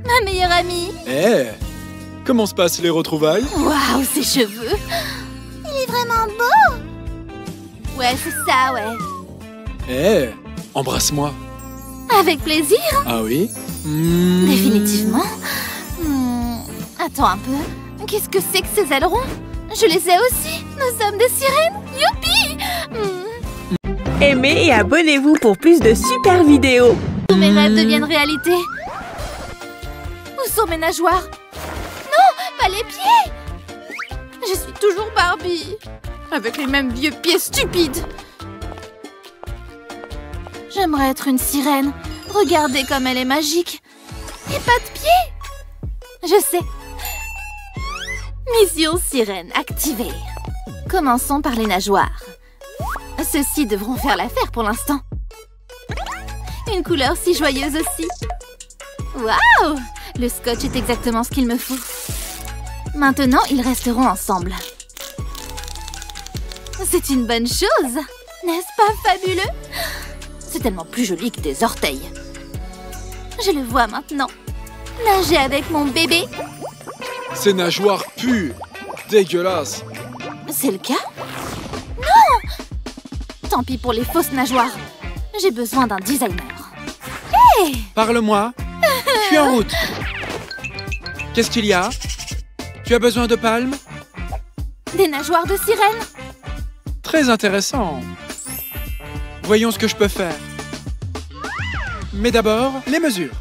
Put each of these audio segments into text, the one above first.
ma meilleure amie. Comment se passent les retrouvailles? Waouh, ses cheveux. Il est vraiment beau. Ouais, c'est ça, ouais. Embrasse-moi. Avec plaisir. Ah oui? Définitivement. Attends un peu. Qu'est-ce que c'est que ces ailerons? Je les ai aussi. Nous sommes des sirènes. Youpi! Aimez et abonnez-vous pour plus de super vidéos. Tous mes rêves deviennent réalité. Où sont mes nageoires? Non, pas les pieds! Je suis toujours Barbie. Avec les mêmes vieux pieds stupides. J'aimerais être une sirène. Regardez comme elle est magique. Et pas de pieds. Je sais. Mission sirène activée. Commençons par les nageoires. Ceux-ci devront faire l'affaire pour l'instant. Une couleur si joyeuse aussi. Waouh! Le scotch est exactement ce qu'il me faut. Maintenant, ils resteront ensemble. C'est une bonne chose. N'est-ce pas fabuleux? C'est tellement plus joli que des orteils. Je le vois maintenant. Nager avec mon bébé. Ces nageoires puent. Dégueulasse. C'est le cas? Non! Tant pis pour les fausses nageoires. J'ai besoin d'un designer. Hé! Parle-moi. Je suis en route. Qu'est-ce qu'il y a? Tu as besoin de palmes? Des nageoires de sirène? Très intéressant. Voyons ce que je peux faire. Mais d'abord, les mesures.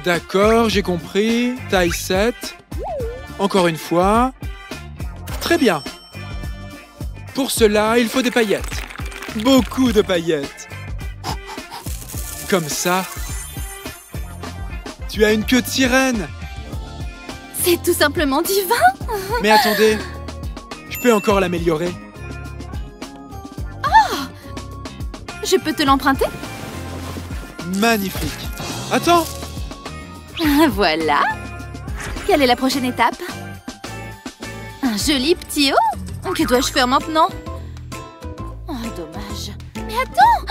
D'accord, j'ai compris. Taille 7. Encore une fois. Très bien. Pour cela, il faut des paillettes. Beaucoup de paillettes. Comme ça. Tu as une queue de sirène. C'est tout simplement divin. Mais attendez. Je peux encore l'améliorer. Je peux te l'emprunter? Magnifique. Attends. Voilà. Quelle est la prochaine étape? Un joli petit haut? Que dois-je faire maintenant? Oh, dommage. Mais attends!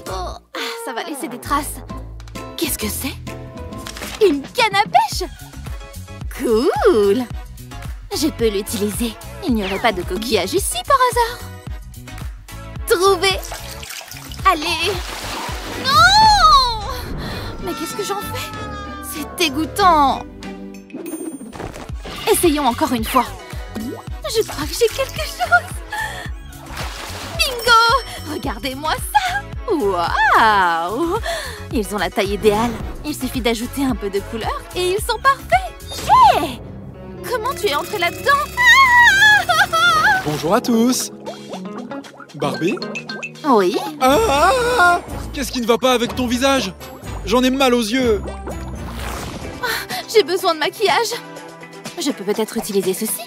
Oh, ça va laisser des traces. Qu'est-ce que c'est? Une canne à pêche? Cool! Je peux l'utiliser. Il n'y aurait pas de coquillage ici par hasard. Trouvé! Allez! Non! Mais qu'est-ce que j'en fais? C'est dégoûtant! Essayons encore une fois. Je crois que j'ai quelque chose. Bingo! Regardez-moi ça! Waouh! Ils ont la taille idéale. Il suffit d'ajouter un peu de couleur et ils sont parfaits. Hé! Comment tu es entrée là-dedans? Bonjour à tous. Barbie? Oui? Qu'est-ce qui ne va pas avec ton visage? J'en ai mal aux yeux. J'ai besoin de maquillage. Je peux peut-être utiliser ceci.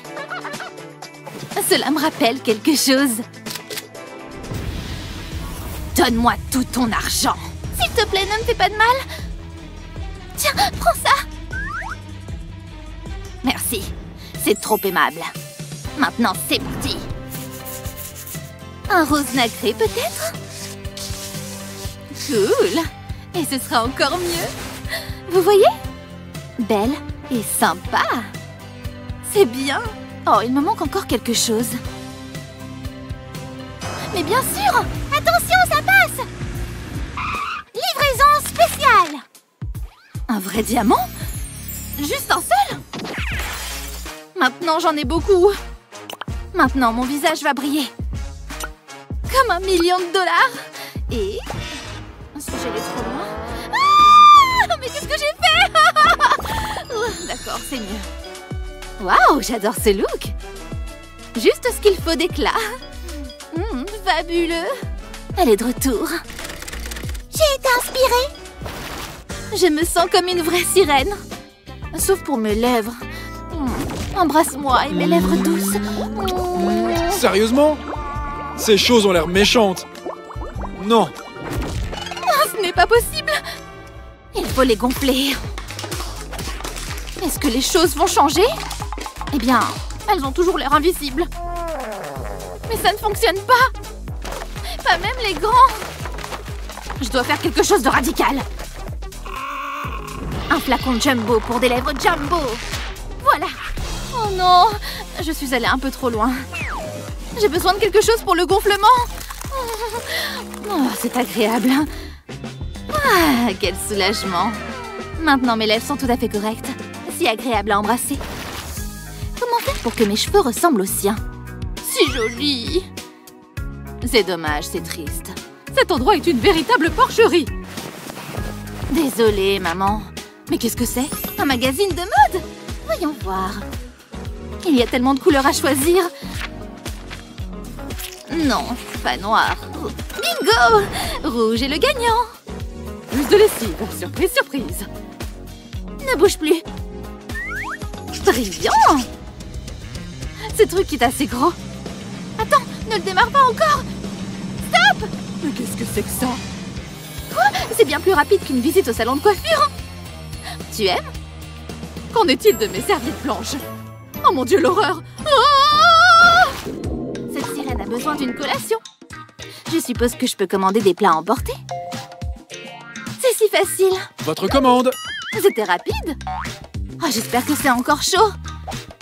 Cela me rappelle quelque chose. Donne-moi tout ton argent. S'il te plaît, ne me fais pas de mal. Tiens, prends ça. Merci. C'est trop aimable. Maintenant, c'est parti. Un rose nacré, peut-être? Cool. Et ce sera encore mieux. Vous voyez? Belle et sympa. C'est bien. Oh, il me manque encore quelque chose. Mais bien sûr! Attention, ça passe! Livraison spéciale! Un vrai diamant? Juste un seul? Maintenant, j'en ai beaucoup. Maintenant, mon visage va briller. Comme $1 million. Et... si j'allais trop loin... Ah! Mais qu'est-ce que j'ai fait? D'accord, c'est mieux. Waouh, j'adore ce look. Juste ce qu'il faut d'éclat. Fabuleux. Elle est de retour. J'ai été inspirée. Je me sens comme une vraie sirène. Sauf pour mes lèvres. Embrasse-moi et mes lèvres douces. Sérieusement? Ces choses ont l'air méchantes. Non. Ce n'est pas possible. Il faut les gonfler. Est-ce que les choses vont changer? Eh bien, elles ont toujours l'air invisibles. Mais ça ne fonctionne pas. Pas même les grands. Je dois faire quelque chose de radical. Un flacon Jumbo pour des lèvres Jumbo. Voilà. Oh non, je suis allée un peu trop loin. J'ai besoin de quelque chose pour le gonflement. Oh, c'est agréable. Ah, quel soulagement. Maintenant, mes lèvres sont tout à fait correctes. Si agréable à embrasser. Comment faire pour que mes cheveux ressemblent aux siens? Si joli. C'est dommage, c'est triste. Cet endroit est une véritable porcherie. Désolée, maman. Mais qu'est-ce que c'est? Un magazine de mode? Voyons voir. Il y a tellement de couleurs à choisir. Non, pas noir. Bingo! Rouge est le gagnant. Plus de lessive. Surprise, surprise. Ne bouge plus. Brillant! Ce truc est assez gros. Attends, ne le démarre pas encore. Stop! Mais qu'est-ce que c'est que ça? Quoi? C'est bien plus rapide qu'une visite au salon de coiffure. Tu aimes? Qu'en est-il de mes serviettes blanches? Oh mon Dieu, l'horreur! Oh! Cette sirène a besoin d'une collation. Je suppose que je peux commander des plats à emporter. C'est si facile. Votre commande. C'était rapide. Oh, j'espère que c'est encore chaud.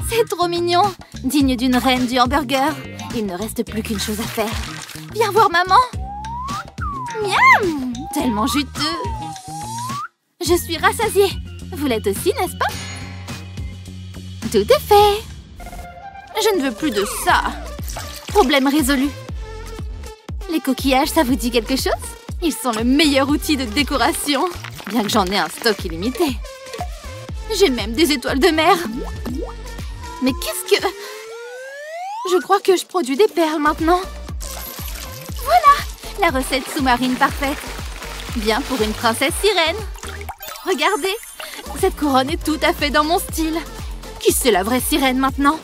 C'est trop mignon. Digne d'une reine du hamburger. Il ne reste plus qu'une chose à faire. Viens voir maman. Miam! Tellement juteux. Je suis rassasiée. Vous l'êtes aussi, n'est-ce pas? Tout est fait. Je ne veux plus de ça. Problème résolu. Les coquillages, ça vous dit quelque chose? Ils sont le meilleur outil de décoration. Bien que j'en ai un stock illimité. J'ai même des étoiles de mer. Mais qu'est-ce que... Je crois que je produis des perles maintenant. Voilà, la recette sous-marine parfaite. Bien pour une princesse sirène. Regardez, cette couronne est tout à fait dans mon style. Qui c'est la vraie sirène maintenant?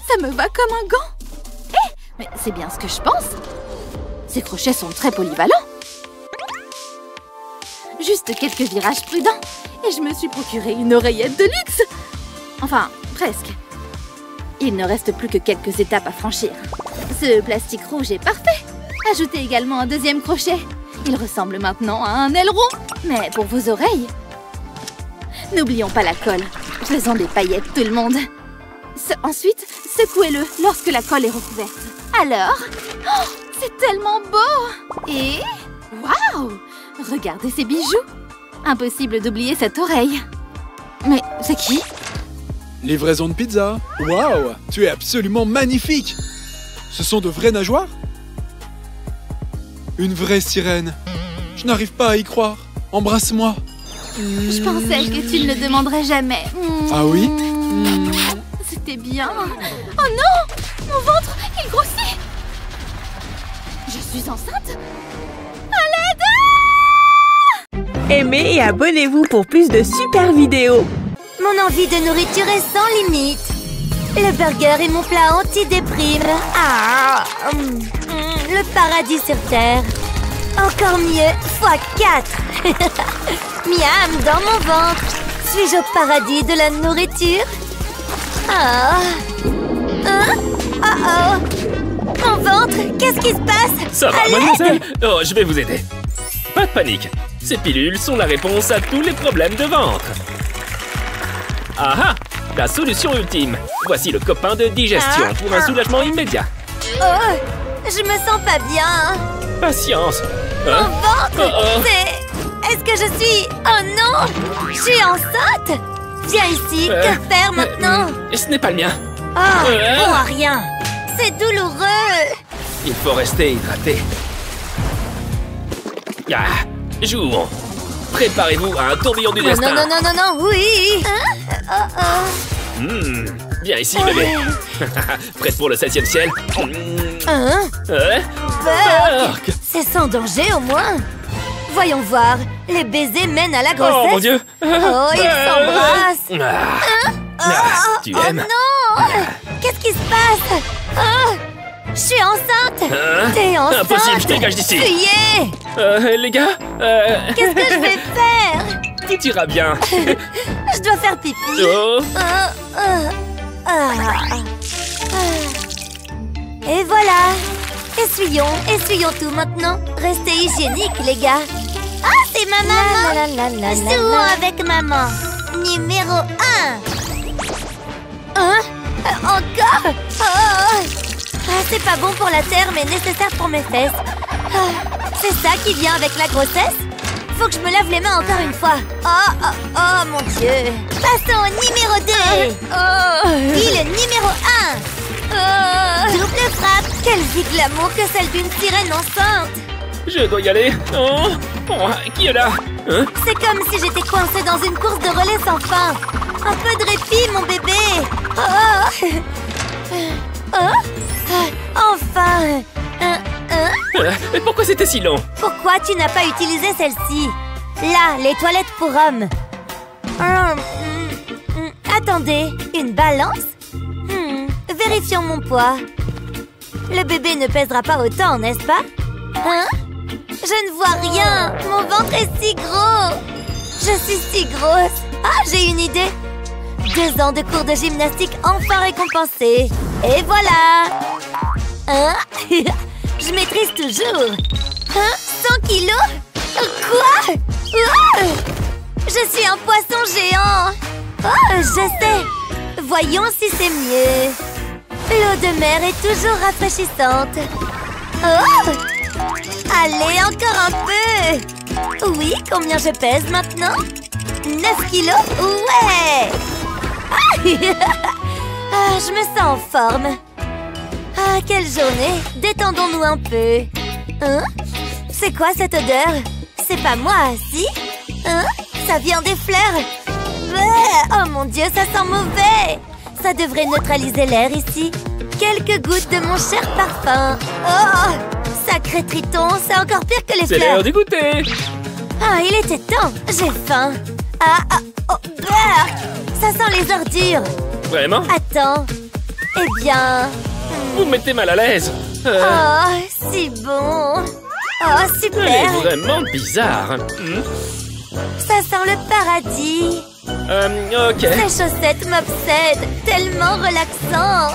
Ça me va comme un gant. Eh, mais c'est bien ce que je pense. Ces crochets sont très polyvalents. Juste quelques virages prudents. Et je me suis procuré une oreillette de luxe. Enfin, presque. Il ne reste plus que quelques étapes à franchir. Ce plastique rouge est parfait. Ajoutez également un deuxième crochet. Il ressemble maintenant à un aileron. Mais pour vos oreilles. N'oublions pas la colle. Faisons des paillettes, tout le monde. Ensuite, secouez-le lorsque la colle est recouverte. Alors... Oh, c'est tellement beau! Et... Waouh! Regardez ces bijoux! Impossible d'oublier cette oreille. Mais c'est qui? Livraison de pizza. Waouh! Tu es absolument magnifique! Ce sont de vraies nageoires? Une vraie sirène. Je n'arrive pas à y croire. Embrasse-moi. Je pensais que tu ne le demanderais jamais. Ah oui? C'était bien. Oh non! Mon ventre, il grossit! Je suis enceinte? À l'aide! Aimez et abonnez-vous pour plus de super vidéos. Mon envie de nourriture est sans limite. Le burger est mon plat anti-déprime. Ah, le paradis sur terre. Encore mieux, x4. Miam dans mon ventre. Suis-je au paradis de la nourriture? Ah. Hein? Oh. Mon ventre, qu'est-ce qui se passe? Ça va, À l'aide! mademoiselle? Oh, je vais vous aider. Pas de panique. Ces pilules sont la réponse à tous les problèmes de ventre. Ah ah! La solution ultime. Voici le copain de digestion pour un soulagement immédiat. Oh, je me sens pas bien. Patience. Mon Hein? ventre, Oh, oh. c'est... Est-ce que je suis... Oh non! Je suis enceinte! Viens ici, que faire maintenant? Ce n'est pas le mien. Oh, bon à rien. C'est douloureux. Il faut rester hydraté. Ah, jouons. Préparez-vous à un tourbillon du destin. Non, non, non, non, non, oui. Viens ici, bébé. Prête pour le 7e ciel? Hein? Ouais? Burk. C'est sans danger au moins. Voyons voir. Les baisers mènent à la grossesse. Oh mon Dieu! Oh, ils s'embrassent. Tu Oh aimes? non! Qu'est-ce qui se passe? Oh, je suis enceinte. T'es enceinte. Impossible, je dégage d'ici. Fuyez. Les gars, Qu'est-ce que je vais faire? tout ira bien. Je dois faire pipi. Oh. Et voilà. Essuyons tout maintenant. Restez hygiéniques, les gars. Ah, c'est C'est ma maman. Jouons avec maman. Numéro 1. Hein? Encore? C'est pas bon pour la terre, mais nécessaire pour mes fesses. C'est ça qui vient avec la grossesse? Faut que je me lave les mains encore une fois. Oh mon Dieu. Passons au numéro 2. Pile numéro 1. Double frappe. Quelle vie glamour que celle d'une sirène enceinte. Je dois y aller. Oh, qui est là? Hein? C'est comme si j'étais coincée dans une course de relais sans fin. Un peu de répit, mon bébé. Enfin. Mais pourquoi c'était si long? Pourquoi tu n'as pas utilisé celle-ci? Là, les toilettes pour hommes. Attendez, une balance? Vérifions mon poids. Le bébé ne pèsera pas autant, n'est-ce pas? Hein? Je ne vois rien. Mon ventre est si gros. Je suis si grosse. Ah, j'ai une idée. 2 ans de cours de gymnastique enfin récompensés. Et voilà. Hein? Je maîtrise toujours. Hein? 100 kilos? Quoi? Je suis un poisson géant. Oh, je sais. Voyons si c'est mieux. L'eau de mer est toujours rafraîchissante. Oh! Allez, encore un peu. Oui, combien je pèse maintenant? 9 kilos? Ouais. Je me sens en forme. Quelle journée. Détendons-nous un peu. Hein? C'est quoi cette odeur? C'est pas moi, si? Hein? Ça vient des fleurs. Oh mon Dieu, ça sent mauvais. Ça devrait neutraliser l'air ici. Quelques gouttes de mon cher parfum. Oh! Sacré Triton, c'est encore pire que les fleurs. C'est l'heure du goûter. Il était temps. J'ai faim. Ça sent les ordures. Vraiment? Attends. Eh bien... Vous me mettez mal à l'aise. Si bon. Super. Elle est vraiment bizarre. Ça sent le paradis. Ok. Ces chaussettes m'obsèdent. Tellement relaxant.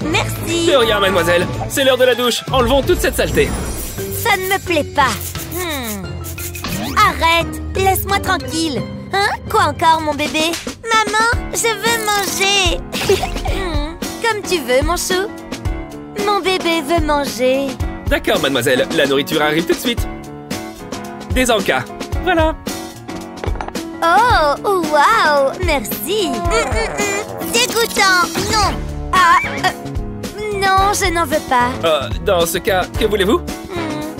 Merci. De rien, mademoiselle. C'est l'heure de la douche. Enlevons toute cette saleté. Ça ne me plaît pas. Arrête. Laisse-moi tranquille. Hein? Quoi encore, mon bébé? Maman, je veux manger. Comme tu veux, mon chou. Mon bébé veut manger. D'accord, mademoiselle. La nourriture arrive tout de suite. Des encas. Voilà. Oh, waouh. Merci. Dégoûtant. Non. Non, je n'en veux pas. Dans ce cas, que voulez-vous?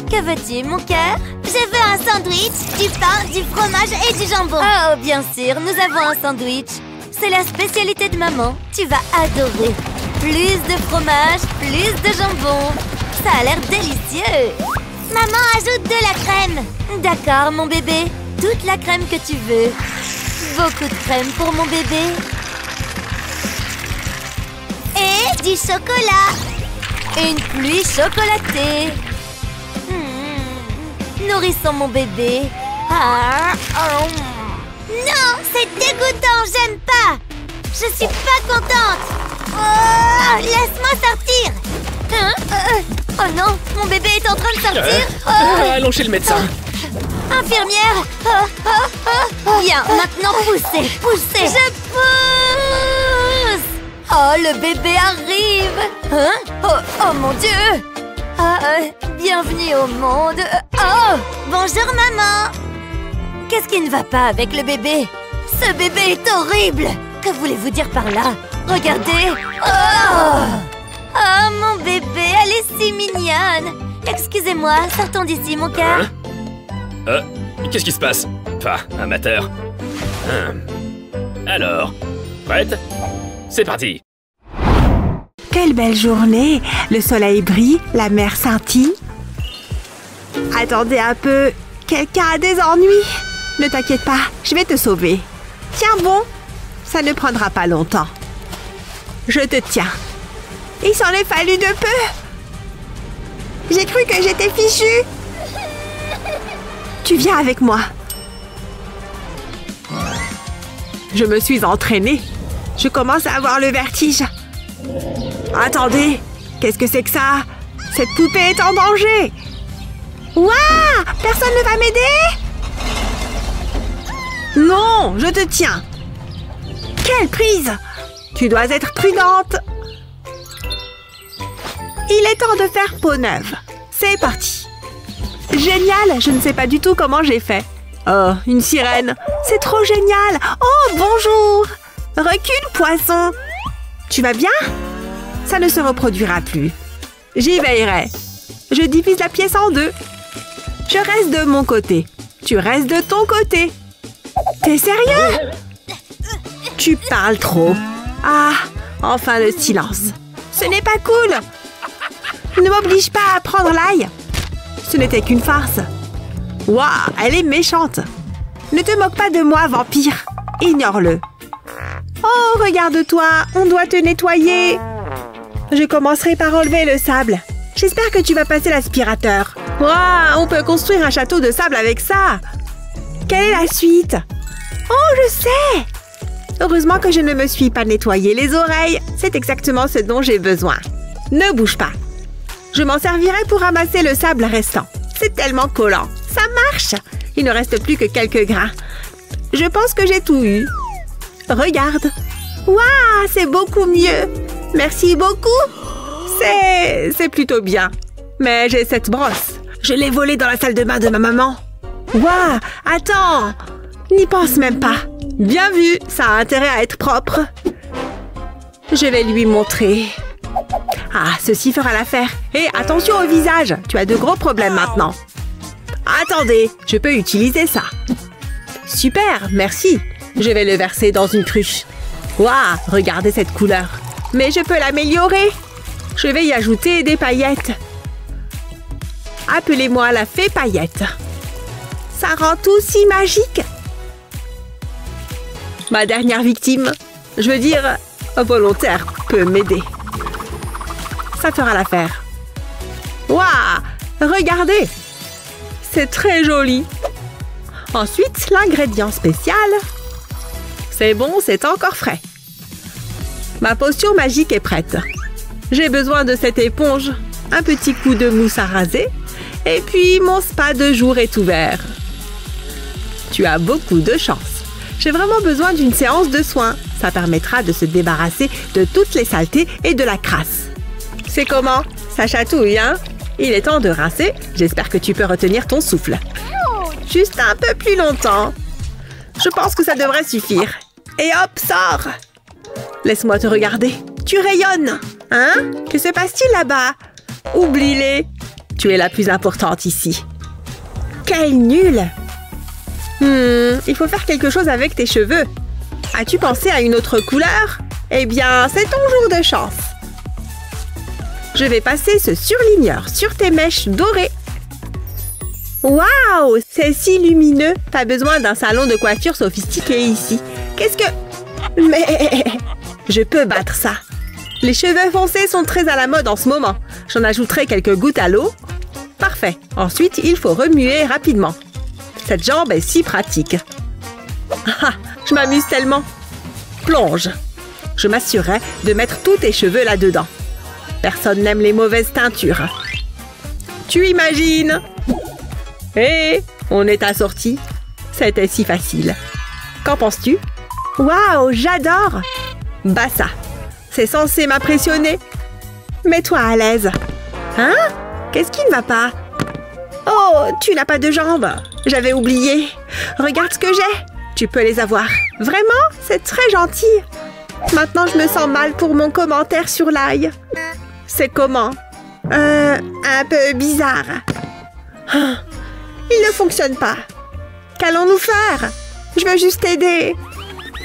Que veux-tu, mon cœur? Je veux un sandwich, du pain, du fromage et du jambon. Oh, bien sûr, nous avons un sandwich. C'est la spécialité de maman. Tu vas adorer. Plus de fromage, plus de jambon. Ça a l'air délicieux. Maman, ajoute de la crème. D'accord, mon bébé. Toute la crème que tu veux. Beaucoup de crème pour mon bébé. Et du chocolat. Une pluie chocolatée. Nourrissons mon bébé. Non, c'est dégoûtant, j'aime pas. Je suis pas contente. Laisse-moi sortir. Oh non, mon bébé est en train de sortir. Allons chez le médecin. Infirmière. Bien, maintenant poussez. Je pousse. Oh, le bébé arrive. Oh mon Dieu. Bienvenue au monde. Bonjour maman. Qu'est-ce qui ne va pas avec le bébé? Ce bébé est horrible. Que voulez-vous dire par là? Regardez. Oh, mon bébé, elle est si mignonne. Excusez-moi, sortons d'ici, mon cœur. Qu'est-ce qui se passe? Enfin, amateur. Alors, prête? C'est parti. Quelle belle journée! Le soleil brille, la mer scintille. Attendez un peu, quelqu'un a des ennuis? Ne t'inquiète pas, je vais te sauver. Tiens bon, ça ne prendra pas longtemps. Je te tiens. Il s'en est fallu de peu. J'ai cru que j'étais fichue. Tu viens avec moi. Je me suis entraînée. Je commence à avoir le vertige. Attendez, qu'est-ce que c'est que ça? Cette poupée est en danger. Ouah! Personne ne va m'aider? Non, je te tiens. Quelle prise! Tu dois être prudente. Il est temps de faire peau neuve. C'est parti. Génial, je ne sais pas du tout comment j'ai fait. Oh, une sirène. C'est trop génial. Oh, bonjour. Recule, poisson. Tu vas bien? Ça ne se reproduira plus. J'y veillerai. Je divise la pièce en deux. Je reste de mon côté. Tu restes de ton côté. T'es sérieux? Tu parles trop. Ah, enfin le silence. Ce n'est pas cool. Ne m'oblige pas à prendre l'ail. Ce n'était qu'une farce. Waouh, elle est méchante. Ne te moque pas de moi, vampire. Ignore-le. Oh, regarde-toi, on doit te nettoyer. Je commencerai par enlever le sable. J'espère que tu vas passer l'aspirateur. Waouh, on peut construire un château de sable avec ça. Quelle est la suite? Oh, je sais. Heureusement que je ne me suis pas nettoyé les oreilles. C'est exactement ce dont j'ai besoin. Ne bouge pas. Je m'en servirai pour ramasser le sable restant. C'est tellement collant. Ça marche. Il ne reste plus que quelques grains. Je pense que j'ai tout eu. Regarde. Waouh, c'est beaucoup mieux. Merci beaucoup. C'est plutôt bien. Mais j'ai cette brosse. Je l'ai volée dans la salle de bain de ma maman. Waouh, attends. N'y pense même pas. Bien vu, ça a intérêt à être propre. Je vais lui montrer. Ah, ceci fera l'affaire. Hé, attention au visage. Tu as de gros problèmes maintenant. Attendez, je peux utiliser ça. Super, merci. Je vais le verser dans une cruche. Waouh, regardez cette couleur. Mais je peux l'améliorer. Je vais y ajouter des paillettes. Appelez-moi la fée paillette. Ça rend tout si magique. Ma dernière victime, je veux dire, volontaire, peut m'aider. Ça fera l'affaire. Waouh, regardez. C'est très joli. Ensuite, l'ingrédient spécial. C'est bon, c'est encore frais. Ma potion magique est prête. J'ai besoin de cette éponge, un petit coup de mousse à raser, et puis mon spa de jour est ouvert. Tu as beaucoup de chance. J'ai vraiment besoin d'une séance de soins. Ça permettra de se débarrasser de toutes les saletés et de la crasse. C'est comment? Ça chatouille, hein? Il est temps de rincer. J'espère que tu peux retenir ton souffle. Juste un peu plus longtemps. Je pense que ça devrait suffire. Et hop, sors! Laisse-moi te regarder. Tu rayonnes. Hein? Que se passe-t-il là-bas? Oublie-les. Tu es la plus importante ici. Quel nul! Il faut faire quelque chose avec tes cheveux. As-tu pensé à une autre couleur? Eh bien, c'est ton jour de chance. Je vais passer ce surligneur sur tes mèches dorées. Waouh! C'est si lumineux. Pas besoin d'un salon de coiffure sophistiqué ici. Qu'est-ce que... Mais... Je peux battre ça. Les cheveux foncés sont très à la mode en ce moment. J'en ajouterai quelques gouttes à l'eau. Parfait. Ensuite, il faut remuer rapidement. Cette jambe est si pratique. Ah, je m'amuse tellement. Plonge. Je m'assurerai de mettre tous tes cheveux là-dedans. Personne n'aime les mauvaises teintures. Tu imagines? Hé, on est assortis. C'était si facile. Qu'en penses-tu? Waouh, j'adore! Bah ça, c'est censé m'impressionner. Mets-toi à l'aise. Hein? Qu'est-ce qui ne va pas? Oh, tu n'as pas de jambes. J'avais oublié. Regarde ce que j'ai. Tu peux les avoir. Vraiment? C'est très gentil. Maintenant, je me sens mal pour mon commentaire sur l'ail. C'est comment? Un peu bizarre. Il ne fonctionne pas. Qu'allons-nous faire? Je veux juste t'aider.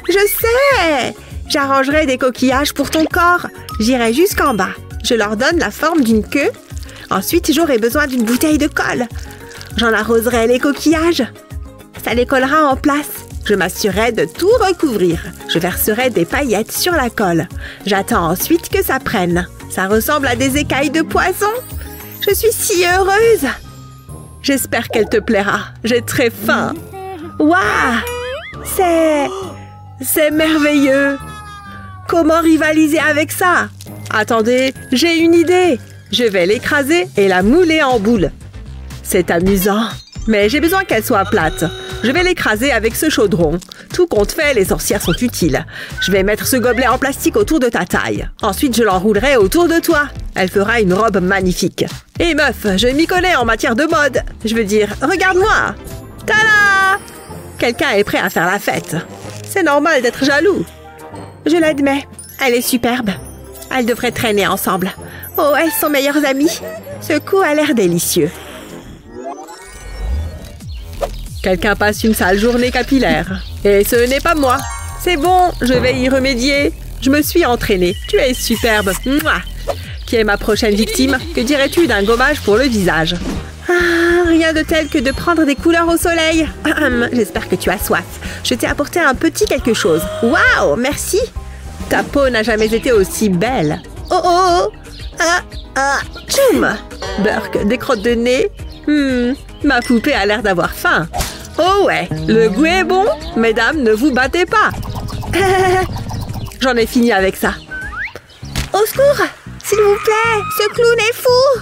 Je sais! J'arrangerai des coquillages pour ton corps. J'irai jusqu'en bas. Je leur donne la forme d'une queue. Ensuite, j'aurai besoin d'une bouteille de colle. J'en arroserai les coquillages. Ça les collera en place. Je m'assurerai de tout recouvrir. Je verserai des paillettes sur la colle. J'attends ensuite que ça prenne. Ça ressemble à des écailles de poisson. Je suis si heureuse. J'espère qu'elle te plaira. J'ai très faim. Waouh! C'est merveilleux. Comment rivaliser avec ça? Attendez, j'ai une idée. Je vais l'écraser et la mouler en boule. C'est amusant. Mais j'ai besoin qu'elle soit plate. Je vais l'écraser avec ce chaudron. Tout compte fait, les sorcières sont utiles. Je vais mettre ce gobelet en plastique autour de ta taille. Ensuite, je l'enroulerai autour de toi. Elle fera une robe magnifique. Et meuf, je m'y connais en matière de mode. Je veux dire, regarde-moi. Tada! Quelqu'un est prêt à faire la fête. C'est normal d'être jaloux. Je l'admets. Elle est superbe. Elles devraient traîner ensemble. Oh, elles sont meilleures amies. Ce coup a l'air délicieux. Quelqu'un passe une sale journée capillaire. Et ce n'est pas moi. C'est bon, je vais y remédier. Je me suis entraînée. Tu es superbe. Mouah. Qui est ma prochaine victime? Que dirais-tu d'un gommage pour le visage? Ah, rien de tel que de prendre des couleurs au soleil. J'espère que tu as soif. Je t'ai apporté un petit quelque chose. Waouh, merci. Ta peau n'a jamais été aussi belle. Oh oh, tchoum. Burk, des crottes de nez. Ma poupée a l'air d'avoir faim. Oh ouais, le goût est bon. Mesdames, ne vous battez pas. J'en ai fini avec ça. Au secours, s'il vous plaît, ce clown est fou.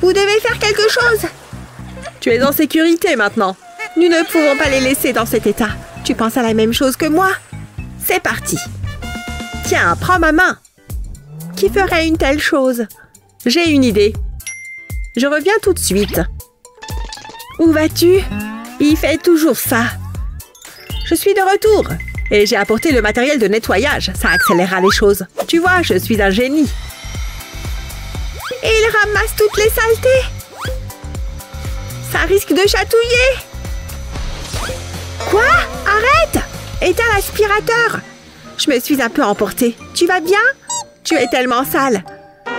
Vous devez faire quelque chose. Tu es en sécurité maintenant. Nous ne pouvons pas les laisser dans cet état. Tu penses à la même chose que moi? C'est parti. Tiens, prends ma main. Qui ferait une telle chose? J'ai une idée. Je reviens tout de suite. Où vas-tu? Il fait toujours ça. Je suis de retour. Et j'ai apporté le matériel de nettoyage. Ça accélérera les choses. Tu vois, je suis un génie. Et il ramasse toutes les saletés. Ça risque de chatouiller. Quoi? Arrête! Éteins l'aspirateur. Je me suis un peu emportée. Tu vas bien? Tu es tellement sale.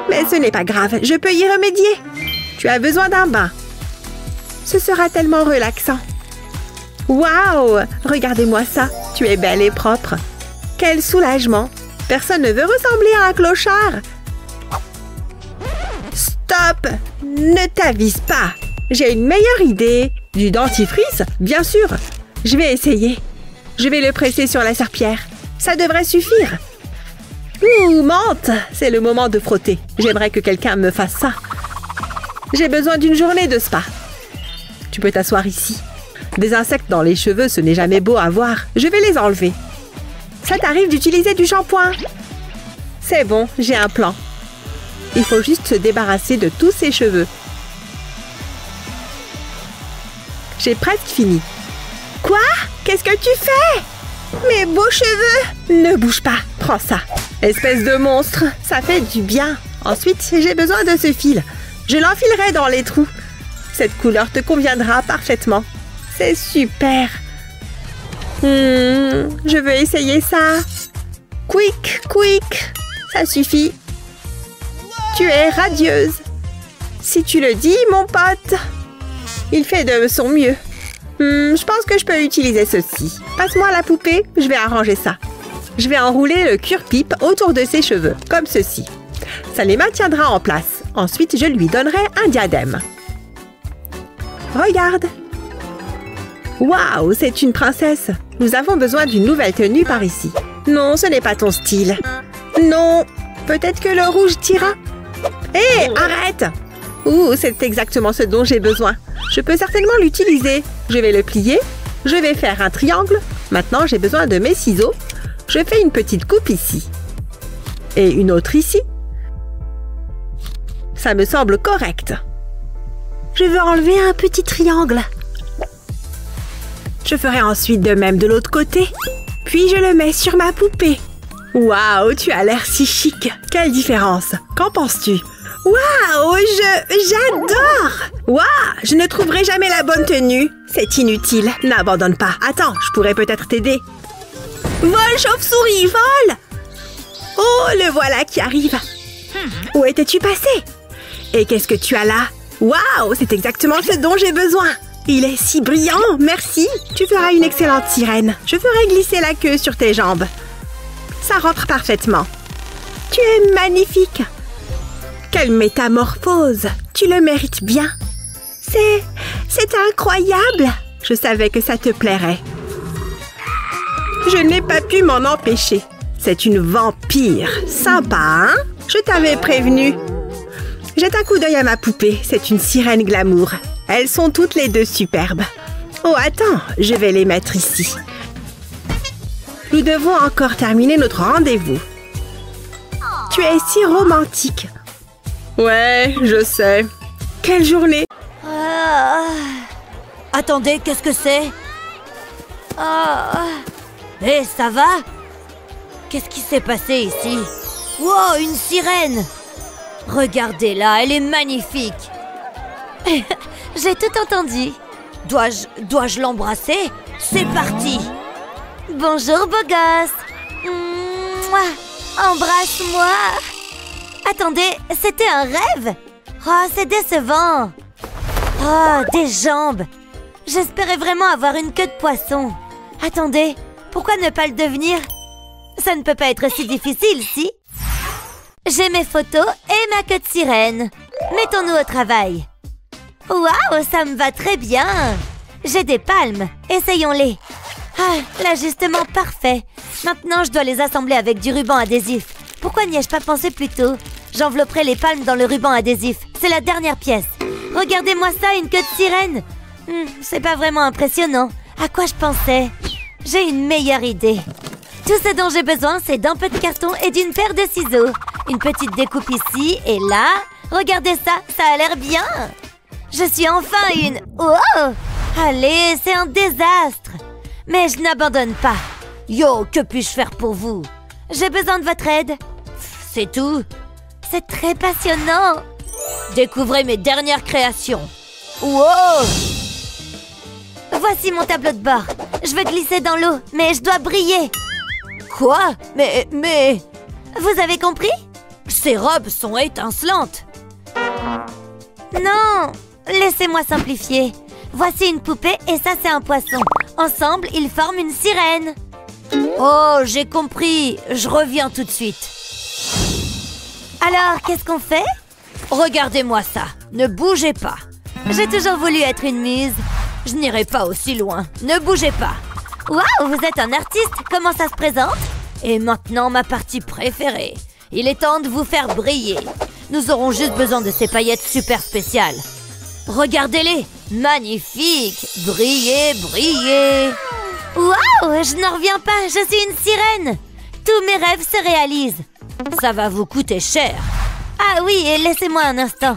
Mais ce n'est pas grave, je peux y remédier. Tu as besoin d'un bain. Ce sera tellement relaxant. Waouh! Regardez-moi ça. Tu es belle et propre. Quel soulagement. Personne ne veut ressembler à un clochard. Stop! Ne t'avise pas. J'ai une meilleure idée. Du dentifrice? Bien sûr. Je vais essayer. Je vais le presser sur la serpillière. Ça devrait suffire. Ouh, menthe! C'est le moment de frotter. J'aimerais que quelqu'un me fasse ça. J'ai besoin d'une journée de spa. Tu peux t'asseoir ici. Des insectes dans les cheveux, ce n'est jamais beau à voir. Je vais les enlever. Ça t'arrive d'utiliser du shampoing? C'est bon, j'ai un plan. Il faut juste se débarrasser de tous ses cheveux. J'ai presque fini. Quoi? Qu'est-ce que tu fais? Mes beaux cheveux! Ne bouge pas, prends ça. Espèce de monstre, ça fait du bien. Ensuite, j'ai besoin de ce fil. Je l'enfilerai dans les trous. Cette couleur te conviendra parfaitement. C'est super. Je veux essayer ça. Quick, quick. Ça suffit. Tu es radieuse. Si tu le dis, mon pote. Il fait de son mieux. Je pense que je peux utiliser ceci. Passe-moi la poupée, je vais arranger ça. Je vais enrouler le cure-pipe autour de ses cheveux, comme ceci. Ça les maintiendra en place. Ensuite, je lui donnerai un diadème. Regarde. Waouh, c'est une princesse. Nous avons besoin d'une nouvelle tenue par ici. Non, ce n'est pas ton style. Non, peut-être que le rouge t'ira. Hé, arrête! Ouh, c'est exactement ce dont j'ai besoin. Je peux certainement l'utiliser. Je vais le plier. Je vais faire un triangle. Maintenant, j'ai besoin de mes ciseaux. Je fais une petite coupe ici. Et une autre ici. Ça me semble correct. Je veux enlever un petit triangle. Je ferai ensuite de même de l'autre côté. Puis je le mets sur ma poupée. Waouh, tu as l'air si chic. Quelle différence. Qu'en penses-tu? Waouh, j'adore. Waouh, je ne trouverai jamais la bonne tenue. C'est inutile. N'abandonne pas. Attends, je pourrais peut-être t'aider. Vol, chauve-souris, vol! Oh, le voilà qui arrive. Où étais-tu passé? Et qu'est-ce que tu as là? Waouh, c'est exactement ce dont j'ai besoin. Il est si brillant, merci. Tu feras une excellente sirène. Je ferai glisser la queue sur tes jambes. Ça rentre parfaitement. Tu es magnifique. Quelle métamorphose. Tu le mérites bien. C'est incroyable. Je savais que ça te plairait. Je n'ai pas pu m'en empêcher. C'est une vampire. Sympa, hein? Je t'avais prévenu. Jette un coup d'œil à ma poupée. C'est une sirène glamour. Elles sont toutes les deux superbes. Oh, attends, je vais les mettre ici. Nous devons encore terminer notre rendez-vous. Tu es si romantique. Ouais, je sais. Quelle journée! Attendez, qu'est-ce que c'est? Hé, ça va? Qu'est-ce qui s'est passé ici? Wow, une sirène! Regardez-la, elle est magnifique! J'ai tout entendu. Dois-je l'embrasser? C'est parti! Bonjour, beau gosse! Mouah. Embrasse-moi! Attendez, c'était un rêve? Oh, c'est décevant! Oh, des jambes! J'espérais vraiment avoir une queue de poisson. Attendez, pourquoi ne pas le devenir? Ça ne peut pas être si difficile, si? J'ai mes photos et ma queue de sirène. Mettons-nous au travail. Waouh, ça me va très bien! J'ai des palmes, essayons-les. Ah, l'ajustement parfait. Maintenant, je dois les assembler avec du ruban adhésif. Pourquoi n'y ai-je pas pensé plus tôt? J'envelopperai les palmes dans le ruban adhésif. C'est la dernière pièce. Regardez-moi ça, une queue de sirène. C'est pas vraiment impressionnant. À quoi je pensais? J'ai une meilleure idée. Tout ce dont j'ai besoin, c'est d'un peu de carton et d'une paire de ciseaux. Une petite découpe ici et là. Regardez ça, ça a l'air bien. Je suis enfin une... Oh! Allez, c'est un désastre. Mais je n'abandonne pas. Yo, que puis-je faire pour vous? J'ai besoin de votre aide. C'est tout. C'est très passionnant. Découvrez mes dernières créations. Wow! Voici mon tableau de bord. Je veux glisser dans l'eau, mais je dois briller. Quoi? Mais... Vous avez compris? Ces robes sont étincelantes. Non! Laissez-moi simplifier. Voici une poupée et ça, c'est un poisson. Ensemble, ils forment une sirène. Oh, j'ai compris. Je reviens tout de suite. Alors, qu'est-ce qu'on fait? Regardez-moi ça. Ne bougez pas. J'ai toujours voulu être une muse. Je n'irai pas aussi loin. Ne bougez pas. Waouh, vous êtes un artiste. Comment ça se présente? Et maintenant, ma partie préférée. Il est temps de vous faire briller. Nous aurons juste besoin de ces paillettes super spéciales. Regardez-les. Magnifique. Brillez, brillez. Waouh, je n'en reviens pas. Je suis une sirène. Tous mes rêves se réalisent. Ça va vous coûter cher. Ah oui, et laissez-moi un instant.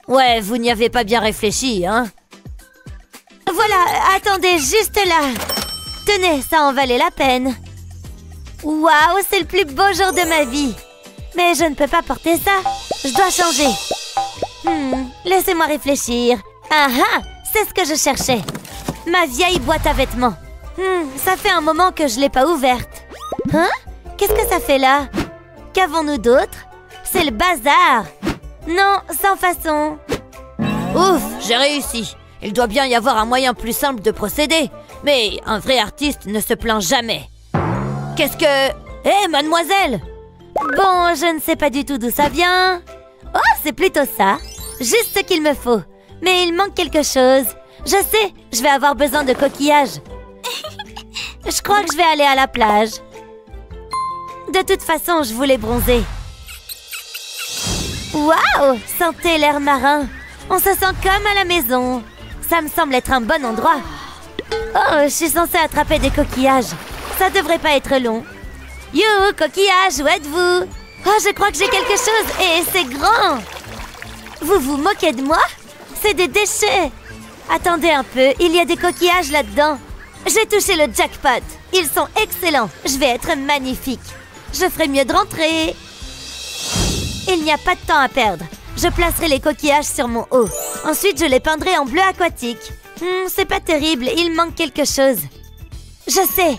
Ouais, vous n'y avez pas bien réfléchi, hein? Voilà, attendez, juste là. Tenez, ça en valait la peine. Waouh, c'est le plus beau jour de ma vie. Mais je ne peux pas porter ça. Je dois changer. Laissez-moi réfléchir. Ah ah, c'est ce que je cherchais. Ma vieille boîte à vêtements. Ça fait un moment que je ne l'ai pas ouverte. Hein? Qu'est-ce que ça fait là? Qu'avons-nous d'autre? C'est le bazar. Non, sans façon. Ouf, j'ai réussi. Il doit bien y avoir un moyen plus simple de procéder. Mais un vrai artiste ne se plaint jamais. Qu'est-ce que... Hé, mademoiselle! Bon, je ne sais pas du tout d'où ça vient. Oh, c'est plutôt ça. Juste ce qu'il me faut. Mais il manque quelque chose. Je sais, je vais avoir besoin de coquillages. Je crois que je vais aller à la plage. De toute façon, je voulais bronzer. Waouh! Sentez l'air marin. On se sent comme à la maison. Ça me semble être un bon endroit. Oh, je suis censée attraper des coquillages. Ça devrait pas être long. You, coquillage, où êtes-vous? Oh, je crois que j'ai quelque chose et c'est grand. Vous vous moquez de moi? C'est des déchets. Attendez un peu, il y a des coquillages là-dedans. J'ai touché le jackpot. Ils sont excellents. Je vais être magnifique. Je ferai mieux de rentrer. Il n'y a pas de temps à perdre. Je placerai les coquillages sur mon haut. Ensuite, je les peindrai en bleu aquatique. C'est pas terrible, il manque quelque chose. Je sais.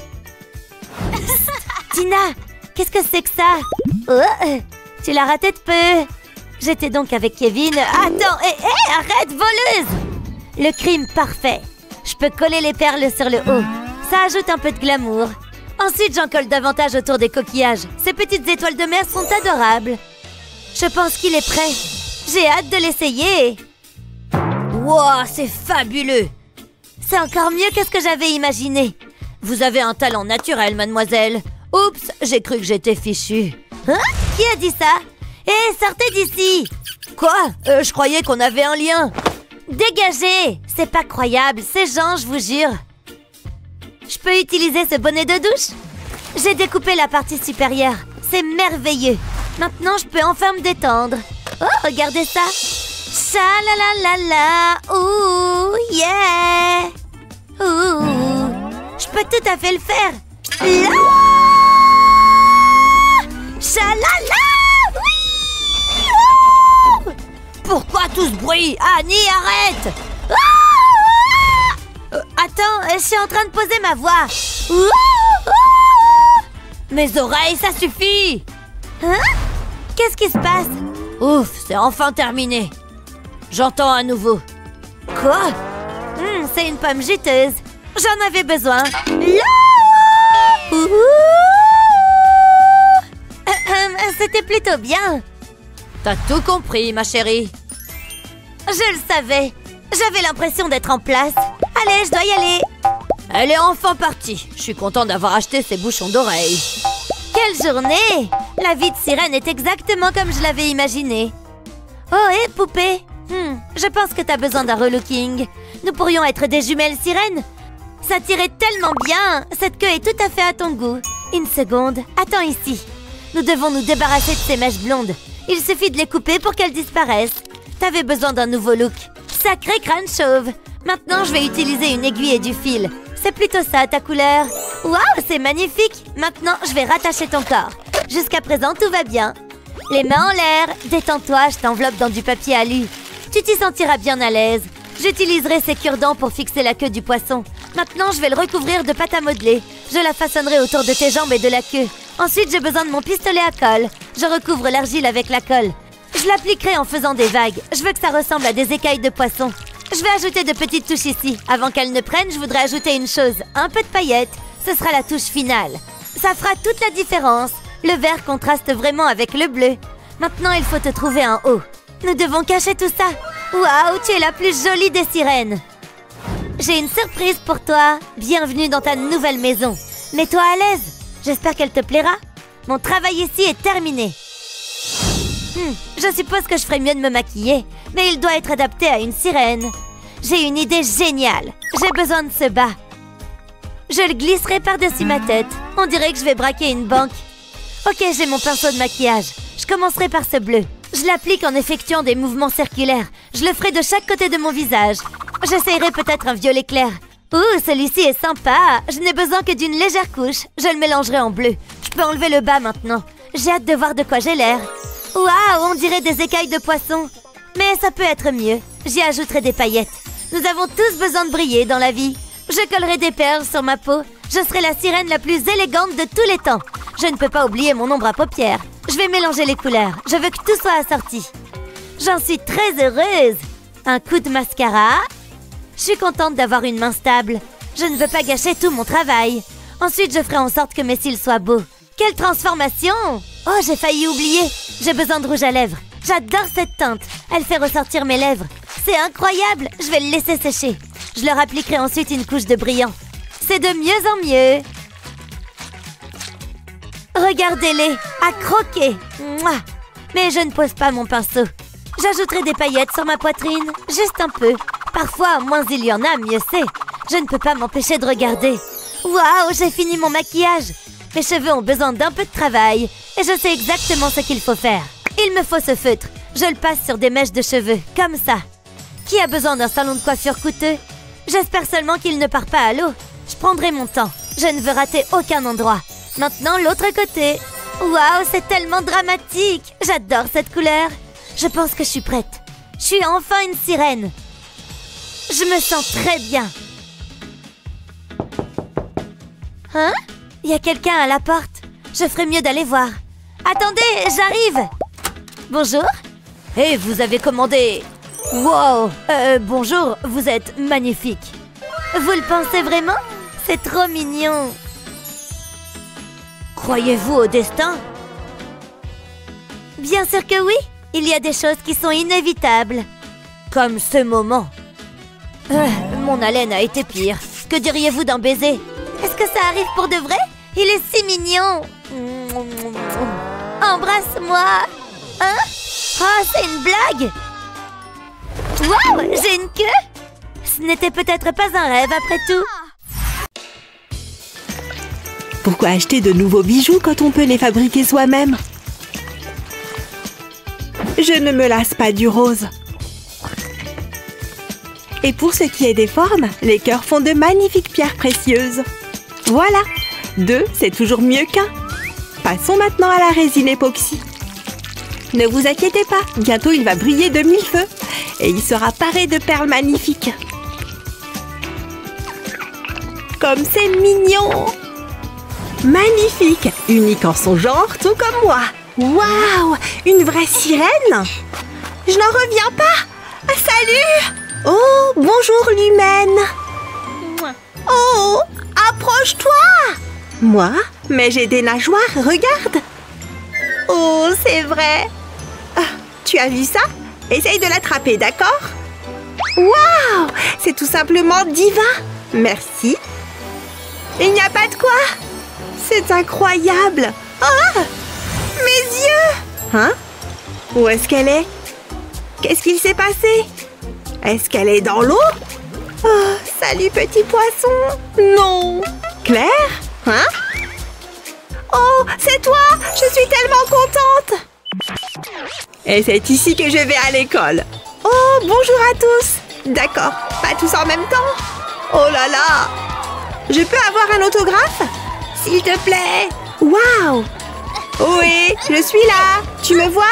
Tina, qu'est-ce que c'est que ça? Oh, tu l'as raté de peu. J'étais donc avec Kevin. Attends, arrête, voleuse! Le crime parfait. Je peux coller les perles sur le haut. Ça ajoute un peu de glamour. Ensuite, j'en colle davantage autour des coquillages. Ces petites étoiles de mer sont adorables. Je pense qu'il est prêt. J'ai hâte de l'essayer. Wow, c'est fabuleux. C'est encore mieux que ce que j'avais imaginé. Vous avez un talent naturel, mademoiselle. Oups, j'ai cru que j'étais fichue. Hein? Qui a dit ça? Hé, sortez d'ici! Quoi? Je croyais qu'on avait un lien. Dégagez! C'est pas croyable, c'est Jean, je vous jure. Je peux utiliser ce bonnet de douche? J'ai découpé la partie supérieure. C'est merveilleux. Maintenant, je peux enfin me détendre. Oh, regardez ça. Cha-la-la-la-la. Ouh, yeah. Ouh. Je peux tout à fait le faire. Là. Cha-la-la. Oui. Ouh. Pourquoi tout ce bruit? Annie, arrête. Attends, je suis en train de poser ma voix. Mes oreilles, ça suffit. Hein? Qu'est-ce qui se passe? Ouf, c'est enfin terminé. J'entends à nouveau. Quoi? C'est une pomme juteuse. J'en avais besoin. C'était plutôt bien. T'as tout compris, ma chérie. Je le savais. J'avais l'impression d'être en place. Allez, je dois y aller. Elle est enfin partie. Je suis content d'avoir acheté ces bouchons d'oreilles. Quelle journée! La vie de sirène est exactement comme je l'avais imaginé. Oh, hé, poupée! Je pense que t'as besoin d'un relooking. Nous pourrions être des jumelles sirènes. Ça tirait tellement bien. Cette queue est tout à fait à ton goût. Une seconde. Attends ici. Nous devons nous débarrasser de ces mèches blondes. Il suffit de les couper pour qu'elles disparaissent. T'avais besoin d'un nouveau look. Sacré crâne chauve. Maintenant, je vais utiliser une aiguille et du fil. C'est plutôt ça, ta couleur. Waouh, c'est magnifique. Maintenant, je vais rattacher ton corps. Jusqu'à présent, tout va bien. Les mains en l'air. Détends-toi, je t'enveloppe dans du papier alu. Tu t'y sentiras bien à l'aise. J'utiliserai ces cure-dents pour fixer la queue du poisson. Maintenant, je vais le recouvrir de pâte à modeler. Je la façonnerai autour de tes jambes et de la queue. Ensuite, j'ai besoin de mon pistolet à colle. Je recouvre l'argile avec la colle. Je l'appliquerai en faisant des vagues. Je veux que ça ressemble à des écailles de poisson. Je vais ajouter de petites touches ici. Avant qu'elles ne prennent, je voudrais ajouter une chose. Un peu de paillettes. Ce sera la touche finale. Ça fera toute la différence. Le vert contraste vraiment avec le bleu. Maintenant, il faut te trouver un haut. Nous devons cacher tout ça. Waouh, tu es la plus jolie des sirènes. J'ai une surprise pour toi. Bienvenue dans ta nouvelle maison. Mets-toi à l'aise. J'espère qu'elle te plaira. Mon travail ici est terminé. Je suppose que je ferais mieux de me maquiller, mais il doit être adapté à une sirène. J'ai une idée géniale. J'ai besoin de ce bas. Je le glisserai par-dessus ma tête. On dirait que je vais braquer une banque. Ok, j'ai mon pinceau de maquillage. Je commencerai par ce bleu. Je l'applique en effectuant des mouvements circulaires. Je le ferai de chaque côté de mon visage. J'essayerai peut-être un violet clair. Ouh, celui-ci est sympa. Je n'ai besoin que d'une légère couche. Je le mélangerai en bleu. Je peux enlever le bas maintenant. J'ai hâte de voir de quoi j'ai l'air. Waouh, on dirait des écailles de poisson. Mais ça peut être mieux. J'y ajouterai des paillettes. Nous avons tous besoin de briller dans la vie. Je collerai des perles sur ma peau. Je serai la sirène la plus élégante de tous les temps. Je ne peux pas oublier mon ombre à paupières. Je vais mélanger les couleurs. Je veux que tout soit assorti. J'en suis très heureuse. Un coup de mascara. Je suis contente d'avoir une main stable. Je ne veux pas gâcher tout mon travail. Ensuite, je ferai en sorte que mes cils soient beaux. Quelle transformation! Oh, j'ai failli oublier. J'ai besoin de rouge à lèvres. J'adore cette teinte. Elle fait ressortir mes lèvres. C'est incroyable. Je vais le laisser sécher. Je leur appliquerai ensuite une couche de brillant. C'est de mieux en mieux. Regardez-les, à croquer. Mouah. Mais je ne pose pas mon pinceau. J'ajouterai des paillettes sur ma poitrine, juste un peu. Parfois, moins il y en a, mieux c'est. Je ne peux pas m'empêcher de regarder. Waouh, j'ai fini mon maquillage. Mes cheveux ont besoin d'un peu de travail et je sais exactement ce qu'il faut faire. Il me faut ce feutre. Je le passe sur des mèches de cheveux, comme ça. Qui a besoin d'un salon de coiffure coûteux? J'espère seulement qu'il ne part pas à l'eau. Je prendrai mon temps. Je ne veux rater aucun endroit. Maintenant, l'autre côté. Waouh, c'est tellement dramatique. J'adore cette couleur. Je pense que je suis prête. Je suis enfin une sirène. Je me sens très bien. Hein? Il y a quelqu'un à la porte. Je ferais mieux d'aller voir. Attendez, j'arrive. Bonjour. Et vous avez commandé... Wow. Bonjour, vous êtes magnifique. Vous le pensez vraiment? C'est trop mignon. Croyez-vous au destin? Bien sûr que oui. Il y a des choses qui sont inévitables. Comme ce moment. Mon haleine a été pire. Que diriez-vous d'un baiser? Est-ce que ça arrive pour de vrai? Il est si mignon. Embrasse-moi. Hein? Oh, c'est une blague. Wow, j'ai une queue! Ce n'était peut-être pas un rêve après tout. Pourquoi acheter de nouveaux bijoux quand on peut les fabriquer soi-même? Je ne me lasse pas du rose. Et pour ce qui est des formes, les cœurs font de magnifiques pierres précieuses. Voilà, 2, c'est toujours mieux qu'1. Passons maintenant à la résine époxy. Ne vous inquiétez pas, bientôt il va briller de 1000 feux et il sera paré de perles magnifiques. Comme c'est mignon! Magnifique, unique en son genre, tout comme moi. Waouh, une vraie sirène! Je n'en reviens pas! Salut! Oh, bonjour l'humaine! Oh, approche-toi! Moi? Mais j'ai des nageoires, regarde! Oh, c'est vrai! Ah, tu as vu ça? Essaye de l'attraper, d'accord? Waouh! C'est tout simplement divin! Merci! Il n'y a pas de quoi! C'est incroyable! Oh! Mes yeux! Hein? Où est-ce qu'elle est? Qu'est-ce qu'il s'est passé? Est-ce qu'elle est dans l'eau? Oh, salut petit poisson! Non! Claire? Hein? Oh, c'est toi! Je suis tellement contente! Et c'est ici que je vais à l'école. Oh, bonjour à tous! D'accord, pas tous en même temps? Oh là là! Je peux avoir un autographe? S'il te plaît! Waouh! Oui, je suis là! Tu me vois?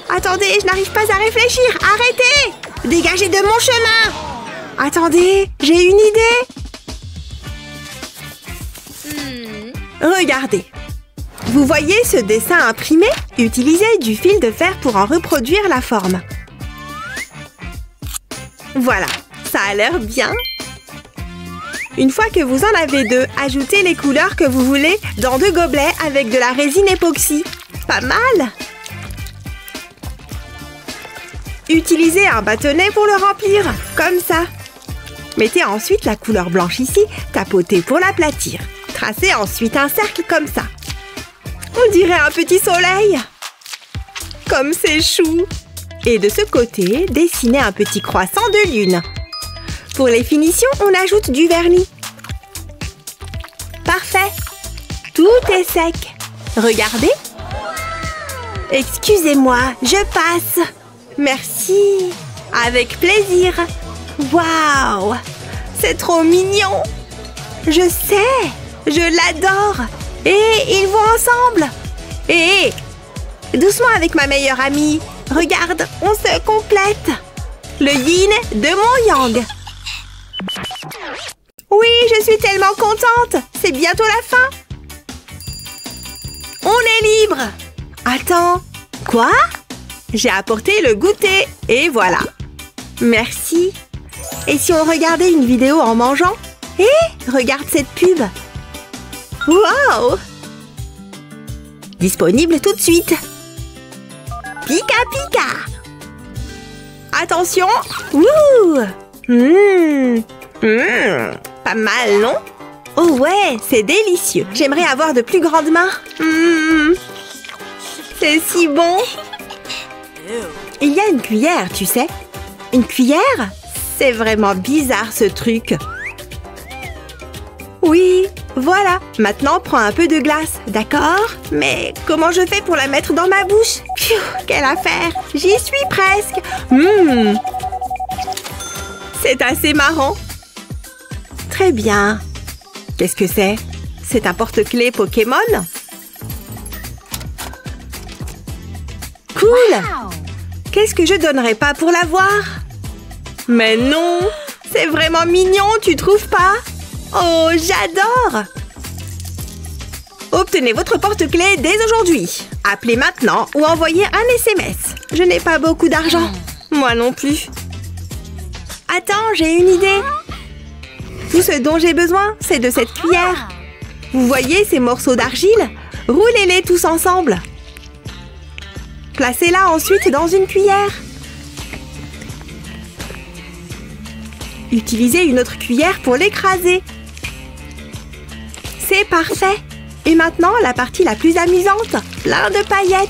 Attendez, je n'arrive pas à réfléchir! Arrêtez! Dégagez de mon chemin! Attendez, j'ai une idée! Regardez! Vous voyez ce dessin imprimé? Utilisez du fil de fer pour en reproduire la forme. Voilà, ça a l'air bien. Une fois que vous en avez 2, ajoutez les couleurs que vous voulez dans 2 gobelets avec de la résine époxy. Pas mal! Utilisez un bâtonnet pour le remplir, comme ça. Mettez ensuite la couleur blanche ici, tapotez pour l'aplatir. Tracez ensuite un cercle comme ça. On dirait un petit soleil. Comme c'est chou. Et de ce côté, dessinez un petit croissant de lune. Pour les finitions, on ajoute du vernis. Parfait. Tout est sec. Regardez. Excusez-moi, je passe. Merci. Avec plaisir. Waouh! C'est trop mignon. Je sais. Je l'adore. Et ils vont ensemble. Et doucement avec ma meilleure amie. Regarde, on se complète. Le yin de mon yang. Oui, je suis tellement contente. C'est bientôt la fin. On est libre. Attends. Quoi? J'ai apporté le goûter. Et voilà. Merci. Et si on regardait une vidéo en mangeant? Hé, regarde cette pub. Wow! Disponible tout de suite. Pika pika. Attention. Wouh! Pas mal, non? Oh ouais, c'est délicieux. J'aimerais avoir de plus grandes mains. C'est si bon. Il y a une cuillère, tu sais. Une cuillère? C'est vraiment bizarre ce truc. Oui, voilà. Maintenant, prends un peu de glace, d'accord? Mais comment je fais pour la mettre dans ma bouche? Pfiou, quelle affaire! J'y suis presque. C'est assez marrant. Très bien. Qu'est-ce que c'est? C'est un porte-clés Pokémon? Cool! Qu'est-ce que je donnerais pas pour l'avoir? Mais non! C'est vraiment mignon, tu trouves pas? Oh, j'adore! Obtenez votre porte-clés dès aujourd'hui. Appelez maintenant ou envoyez un SMS. Je n'ai pas beaucoup d'argent. Moi non plus. Attends, j'ai une idée. Tout ce dont j'ai besoin, c'est de cette cuillère. Vous voyez ces morceaux d'argile? Roulez-les tous ensemble. Placez-la ensuite dans une cuillère. Utilisez une autre cuillère pour l'écraser. C'est parfait. Et maintenant, la partie la plus amusante, plein de paillettes.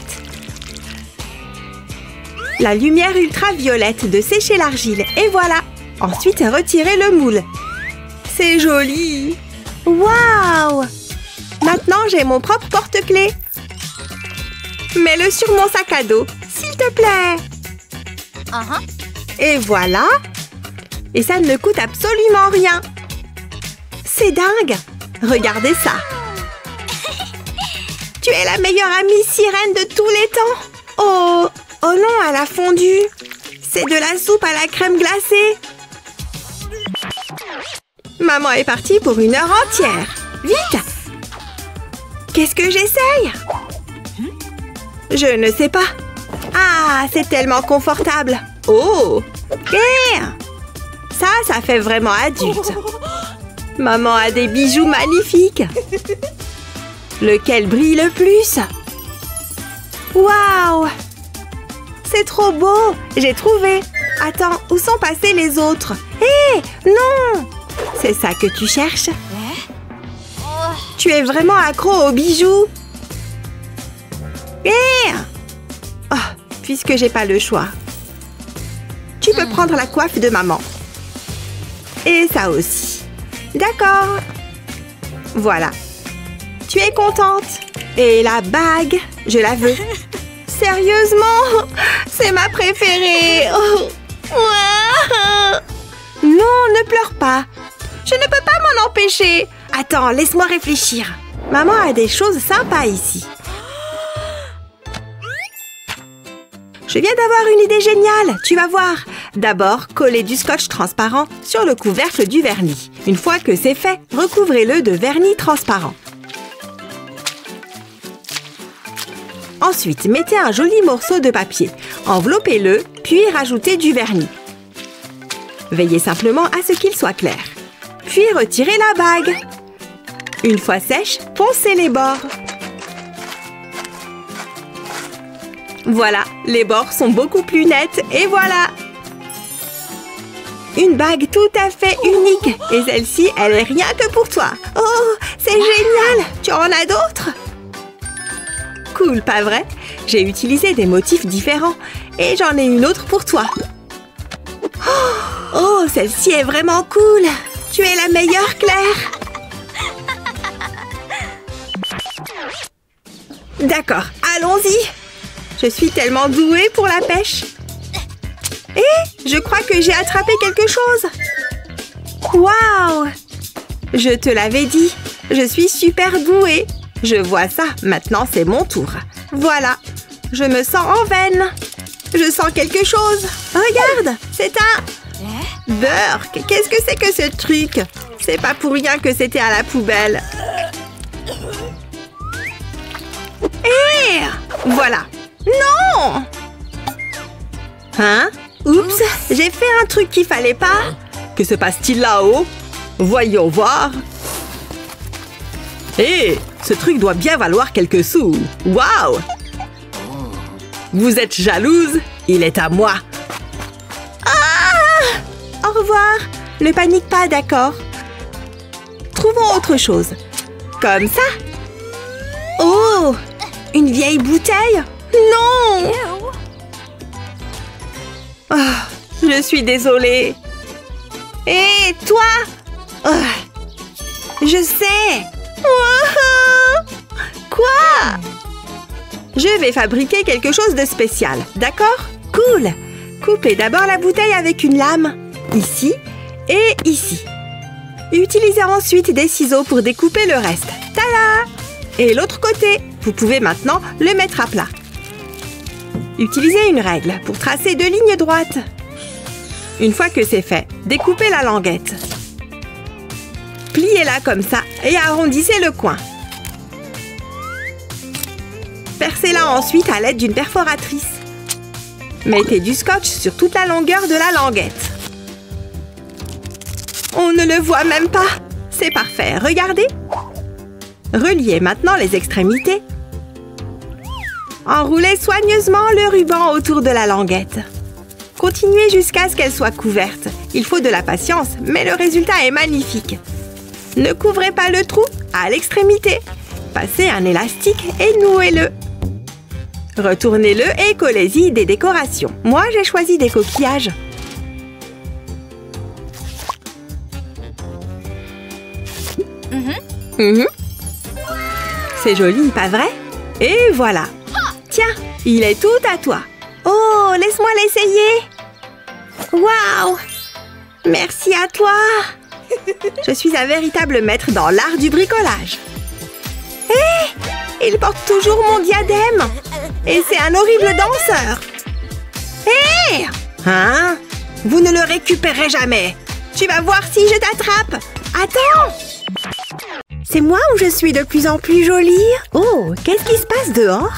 la lumière ultraviolette de sécher l'argile. Et voilà. Ensuite, retirez le moule. C'est joli. Waouh! Maintenant, j'ai mon propre porte-clés. Mets-le sur mon sac à dos, s'il te plaît. Et voilà. Et ça ne coûte absolument rien. C'est dingue. Regardez ça. Tu es la meilleure amie sirène de tous les temps. Oh, oh non, elle a fondu. C'est de la soupe à la crème glacée. Maman est partie pour 1 heure entière. Vite! Qu'est-ce que j'essaye? Je ne sais pas. Ah, c'est tellement confortable. Oh! Ça fait vraiment adulte. Maman a des bijoux magnifiques. Lequel brille le plus? Waouh! C'est trop beau! J'ai trouvé. Attends, où sont passés les autres? Hé! Non! C'est ça que tu cherches? Tu es vraiment accro aux bijoux? Oh, puisque j'ai pas le choix. Tu peux prendre la coiffe de maman. Et ça aussi. D'accord. Voilà. Tu es contente? Et la bague, je la veux. Sérieusement? C'est ma préférée. Oh. Non, ne pleure pas. Je ne peux pas m'en empêcher. Attends, laisse-moi réfléchir. Maman a des choses sympas ici. Je viens d'avoir une idée géniale, tu vas voir. D'abord, collez du scotch transparent sur le couvercle du vernis. Une fois que c'est fait, recouvrez-le de vernis transparent. Ensuite, mettez un joli morceau de papier. Enveloppez-le, puis rajoutez du vernis. Veillez simplement à ce qu'il soit clair. Puis retirez la bague. Une fois sèche, poncez les bords. Voilà, les bords sont beaucoup plus nets et voilà! Une bague tout à fait unique. Et celle-ci, elle est rien que pour toi. Oh, c'est génial! Tu en as d'autres? Cool, pas vrai? J'ai utilisé des motifs différents et j'en ai une autre pour toi. Oh, celle-ci est vraiment cool! Tu es la meilleure, Claire! D'accord, allons-y! Je suis tellement douée pour la pêche. Et je crois que j'ai attrapé quelque chose. Waouh! Je te l'avais dit, je suis super douée. Je vois ça, maintenant c'est mon tour. Voilà, je me sens en veine. Je sens quelque chose. Regarde, c'est un... Burk, qu'est-ce que c'est que ce truc? C'est pas pour rien que c'était à la poubelle. Et voilà. Non! Hein? Oups, j'ai fait un truc qu'il fallait pas. Que se passe-t-il là-haut? Voyons voir. Hé, ce truc doit bien valoir quelques sous. Waouh! Vous êtes jalouse? Il est à moi. Ah! Au revoir. Ne panique pas, d'accord? Trouvons autre chose. Comme ça. Oh! Une vieille bouteille? Non! Oh, je suis désolée. Et toi? Oh, je sais. Oh, quoi? Je vais fabriquer quelque chose de spécial, d'accord? Cool! Coupez d'abord la bouteille avec une lame, ici et ici. Utilisez ensuite des ciseaux pour découper le reste. Tada! Et l'autre côté, vous pouvez maintenant le mettre à plat. Utilisez une règle pour tracer 2 lignes droites. Une fois que c'est fait, découpez la languette. Pliez-la comme ça et arrondissez le coin. Percez-la ensuite à l'aide d'une perforatrice. Mettez du scotch sur toute la longueur de la languette. On ne le voit même pas. C'est parfait, regardez. Reliez maintenant les extrémités. Enroulez soigneusement le ruban autour de la languette. Continuez jusqu'à ce qu'elle soit couverte. Il faut de la patience, mais le résultat est magnifique. Ne couvrez pas le trou à l'extrémité. Passez un élastique et nouez-le. Retournez-le et collez-y des décorations. Moi, j'ai choisi des coquillages. C'est joli, pas vrai? Et voilà. Tiens, il est tout à toi. Oh, laisse-moi l'essayer. Waouh! Merci à toi. Je suis un véritable maître dans l'art du bricolage. Hé! Il porte toujours mon diadème. Et c'est un horrible danseur. Hé! Hein? Vous ne le récupérez jamais. Tu vas voir si je t'attrape. Attends! C'est moi ou je suis de plus en plus jolie? Oh, qu'est-ce qui se passe dehors?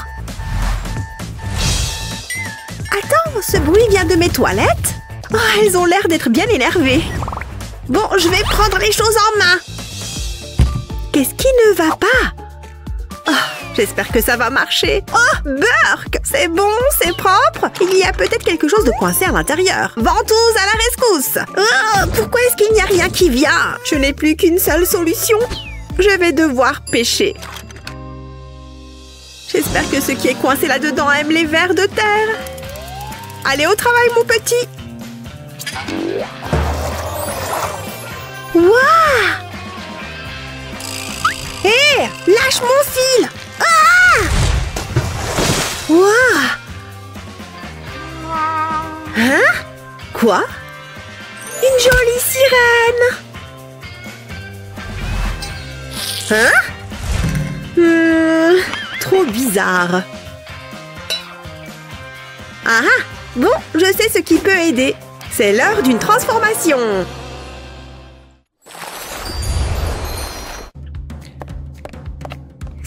Attends, ce bruit vient de mes toilettes? Oh, elles ont l'air d'être bien énervées. Bon, je vais prendre les choses en main. Qu'est-ce qui ne va pas? Oh, j'espère que ça va marcher. Oh, Burk! C'est bon, c'est propre. Il y a peut-être quelque chose de coincé à l'intérieur. Ventouse à la rescousse! Oh, pourquoi est-ce qu'il n'y a rien qui vient? Je n'ai plus qu'une seule solution. Je vais devoir pêcher. J'espère que ce qui est coincé là-dedans aime les vers de terre. Allez au travail, mon petit. Waouh! Hé! Lâche mon fil! Ah! Waouh! Hein? Quoi? Une jolie sirène! Hein? Trop bizarre. Ah! Bon, je sais ce qui peut aider. C'est l'heure d'une transformation.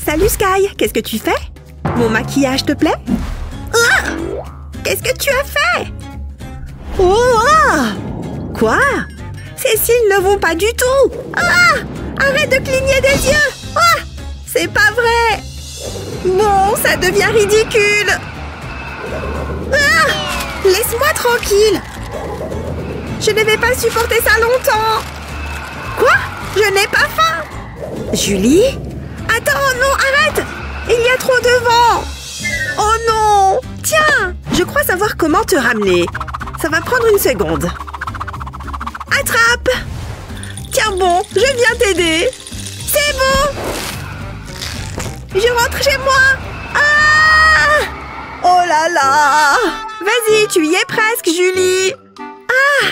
Salut Sky, qu'est-ce que tu fais? Mon maquillage te plaît? Ah! Qu'est-ce que tu as fait? Oh! Ah! Quoi? Ces cils ne vont pas du tout! Ah! Arrête de cligner des yeux! Ah! C'est pas vrai! Bon, ça devient ridicule! Ah! Laisse-moi tranquille! Je ne vais pas supporter ça longtemps! Quoi? Je n'ai pas faim! Julie? Attends, non, arrête! Il y a trop de vent! Oh non! Tiens! Je crois savoir comment te ramener. Ça va prendre une seconde. Attrape! Tiens bon, je viens t'aider. C'est bon! Je rentre chez moi! Ah! Oh là là! Vas-y, tu y es presque, Julie! Ah!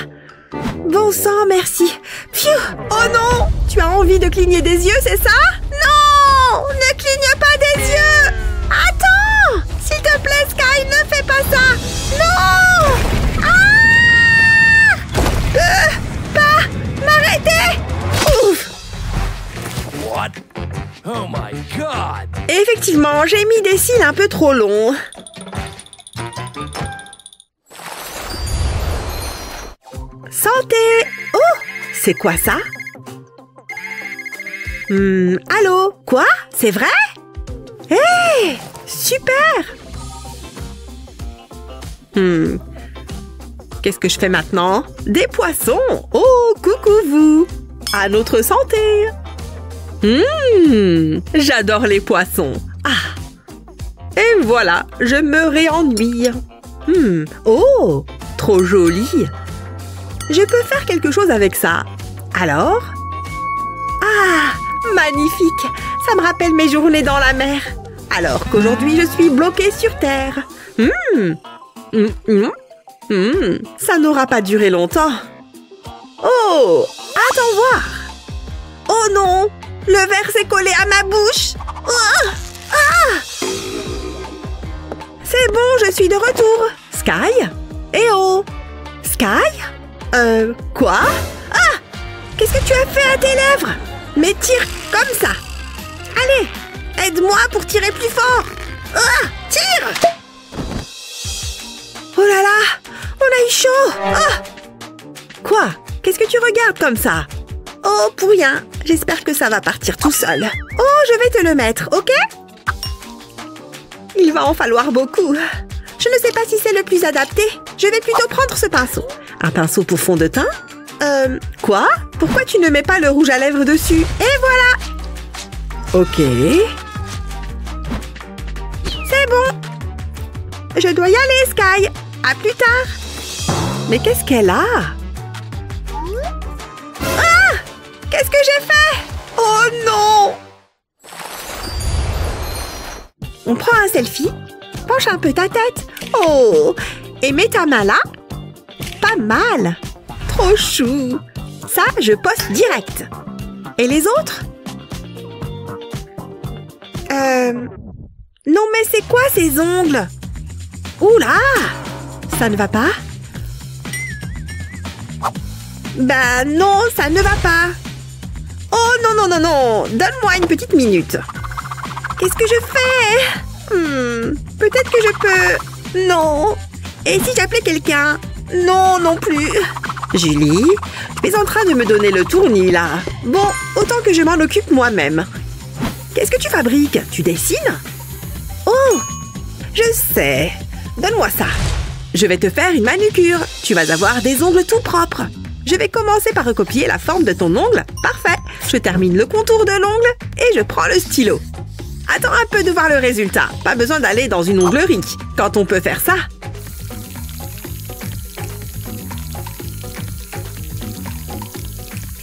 Bon sang, merci. Pfiou! Oh non! Tu as envie de cligner des yeux, c'est ça? Non! Ne cligne pas des yeux! Attends! S'il te plaît, Sky, ne fais pas ça! Non! Ah! Pas! M'arrêter! Ouf! What? Oh my God! Effectivement, j'ai mis des cils un peu trop longs. Santé! Oh! C'est quoi ça? Allô? Quoi? C'est vrai? Hé! Hey, super! Qu'est-ce que je fais maintenant? Des poissons! Oh, coucou vous! À notre santé! J'adore les poissons! Ah! Et voilà, je me réennuie. Oh! Trop joli! Je peux faire quelque chose avec ça. Alors? Ah! Magnifique! Ça me rappelle mes journées dans la mer. Alors qu'aujourd'hui, je suis bloquée sur terre. Ça n'aura pas duré longtemps. Oh! Attends voir! Oh non! Le verre s'est collé à ma bouche! Oh! Ah! C'est bon, je suis de retour. Sky? Eh oh! Sky? Quoi? Ah! Qu'est-ce que tu as fait à tes lèvres? Mais tire comme ça. Allez, aide-moi pour tirer plus fort. Ah! Tire! Oh là là! On a eu chaud! Ah! Quoi? Qu'est-ce que tu regardes comme ça? Oh, pour rien. J'espère que ça va partir tout seul. Oh, je vais te le mettre, ok? Il va en falloir beaucoup. Je ne sais pas si c'est le plus adapté. Je vais plutôt prendre ce pinceau. Un pinceau pour fond de teint? Quoi? Pourquoi tu ne mets pas le rouge à lèvres dessus? Et voilà! Ok. C'est bon. Je dois y aller, Sky. À plus tard. Mais qu'est-ce qu'elle a? Ah! Qu'est-ce que j'ai fait? Oh non! On prend un selfie. Penche un peu ta tête. Oh! Et mets ta main là. Pas mal. Trop chou. Ça, je poste direct. Et les autres? Non, mais c'est quoi ces ongles? Oula! Ça ne va pas? Bah non, ça ne va pas. Oh non, non, non, non. Donne-moi une petite minute. Qu'est-ce que je fais? Peut-être que je peux... Non. Et si j'appelais quelqu'un? Non, non plus. Julie, tu es en train de me donner le tournis, là. Bon, autant que je m'en occupe moi-même. Qu'est-ce que tu fabriques? Tu dessines? Oh, je sais. Donne-moi ça. Je vais te faire une manucure. Tu vas avoir des ongles tout propres. Je vais commencer par recopier la forme de ton ongle. Parfait. Je termine le contour de l'ongle et je prends le stylo. Attends un peu de voir le résultat. Pas besoin d'aller dans une onglerie quand on peut faire ça.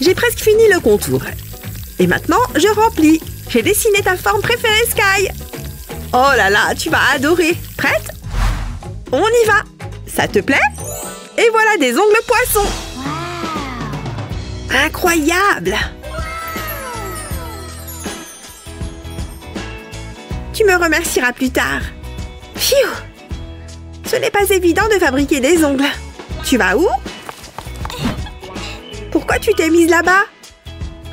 J'ai presque fini le contour. Et maintenant, je remplis. J'ai dessiné ta forme préférée, Sky. Oh là là, tu vas adorer. Prête? On y va. Ça te plaît? Et voilà des ongles poissons. Incroyable! Tu me remercieras plus tard. Pfiou! Ce n'est pas évident de fabriquer des ongles. Tu vas où? Pourquoi tu t'es mise là-bas?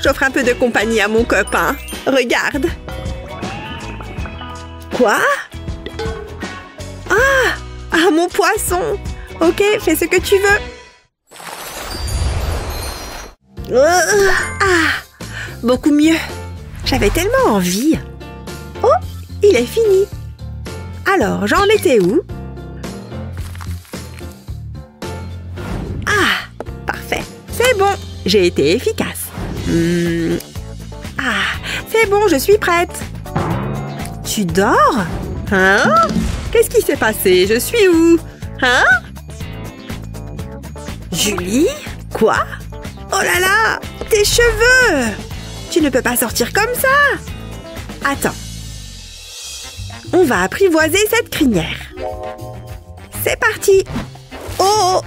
J'offre un peu de compagnie à mon copain. Regarde. Quoi? Ah, mon poisson! Ok, fais ce que tu veux. Beaucoup mieux. J'avais tellement envie. Oh, il est fini. Alors, j'en étais où? Ah, parfait. C'est bon, j'ai été efficace. C'est bon, je suis prête. Tu dors? Hein? Qu'est-ce qui s'est passé? Je suis où? Hein? Julie? Quoi? Oh là là! Tes cheveux! Tu ne peux pas sortir comme ça! Attends. On va apprivoiser cette crinière. C'est parti! Oh!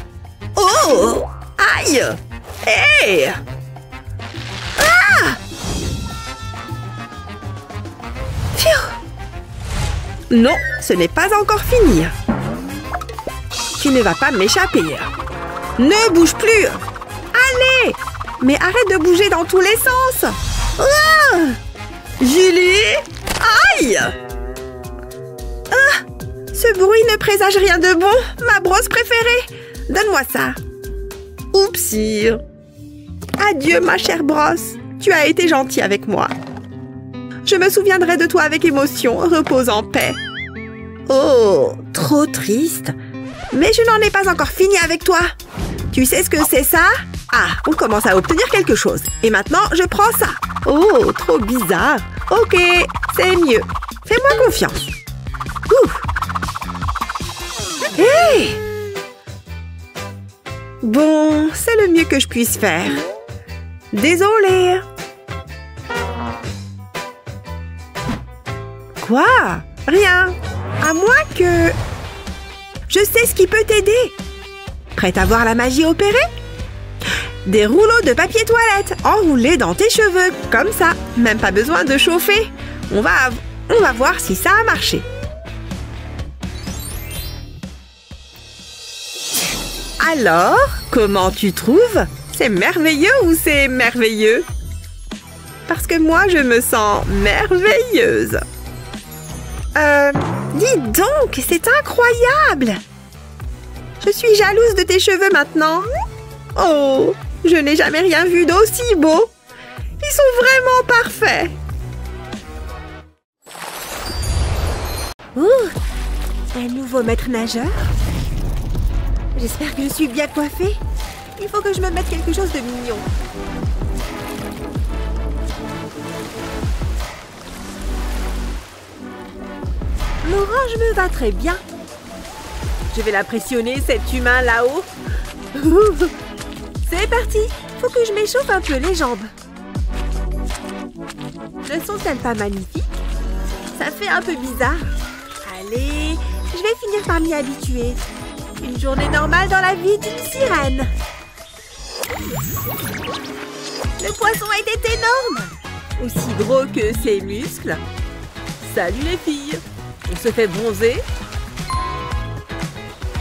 Oh! Aïe! Hé! Ah! Pfiou! Non, ce n'est pas encore fini. Tu ne vas pas m'échapper. Ne bouge plus! Allez! Mais arrête de bouger dans tous les sens! Ah! Julie! Aïe! Ah! Ce bruit ne présage rien de bon! Ma brosse préférée! Donne-moi ça! Oupsie! Adieu, ma chère brosse! Tu as été gentille avec moi. Je me souviendrai de toi avec émotion. Repose en paix. Oh! Trop triste! Mais je n'en ai pas encore fini avec toi! Tu sais ce que c'est ça? Ah, on commence à obtenir quelque chose. Et maintenant, je prends ça. Oh, trop bizarre. Ok, c'est mieux. Fais-moi confiance. Ouh. Hey! Bon, c'est le mieux que je puisse faire. Désolée. Quoi? Rien. À moins que... Je sais ce qui peut t'aider. Prête à voir la magie opérer? Des rouleaux de papier toilette enroulés dans tes cheveux, comme ça. Même pas besoin de chauffer. On va voir si ça a marché. Alors, comment tu trouves? C'est merveilleux ou c'est merveilleux? Parce que moi, je me sens merveilleuse. Dis donc, c'est incroyable! Je suis jalouse de tes cheveux maintenant. Oh, je n'ai jamais rien vu d'aussi beau. Ils sont vraiment parfaits. Un nouveau maître nageur. J'espère que je suis bien coiffée. Il faut que je me mette quelque chose de mignon. L'orange me va très bien. Je vais l'impressionner, cet humain là-haut. C'est parti. Faut que je m'échauffe un peu les jambes. Ne sont-elles pas magnifiques? Ça fait un peu bizarre. Allez, je vais finir par m'y habituer. Une journée normale dans la vie d'une sirène. Le poisson était énorme. Aussi gros que ses muscles. Salut les filles. On se fait bronzer?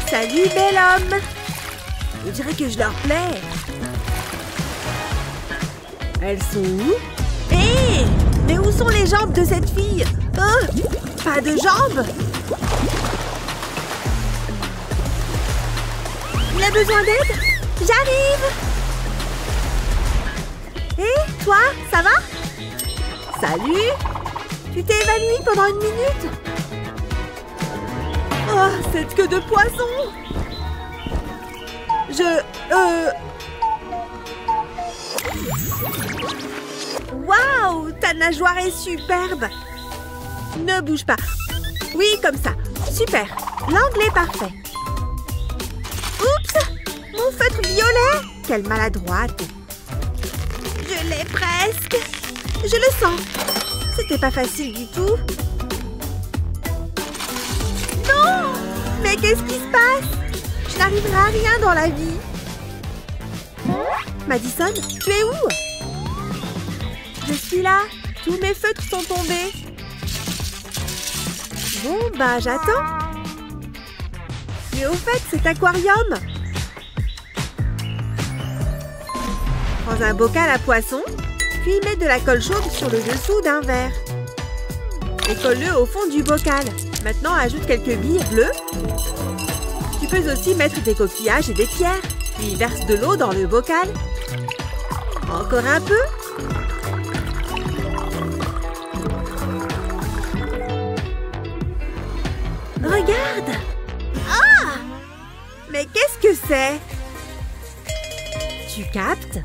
Salut bel homme. On dirait que je leur plais. Elles sont où? Hé! Mais où sont les jambes de cette fille? Oh, pas de jambes? Il a besoin d'aide? J'arrive! Hé, toi, ça va? Salut! Tu t'es évanoui pendant 1 minute? Oh, cette queue de poisson! Waouh! Ta nageoire est superbe! Ne bouge pas. Oui, comme ça. Super. L'angle est parfait. Oups! Mon feutre violet! Quelle maladroite! Je l'ai presque! Je le sens! C'était pas facile du tout. Non! Mais qu'est-ce qui se passe? Je n'arriverai à rien dans la vie. Madison, tu es où? Je suis là. Tous mes feutres sont tombés. Bon, bah j'attends. Mais au fait, cet aquarium. Prends un bocal à poisson, puis mets de la colle chaude sur le dessous d'un verre. Et colle-le au fond du bocal. Maintenant, ajoute quelques billes bleues. Tu peux aussi mettre des coquillages et des pierres. Puis verse de l'eau dans le bocal. Encore un peu. Regarde! Ah! Mais qu'est-ce que c'est? Tu captes?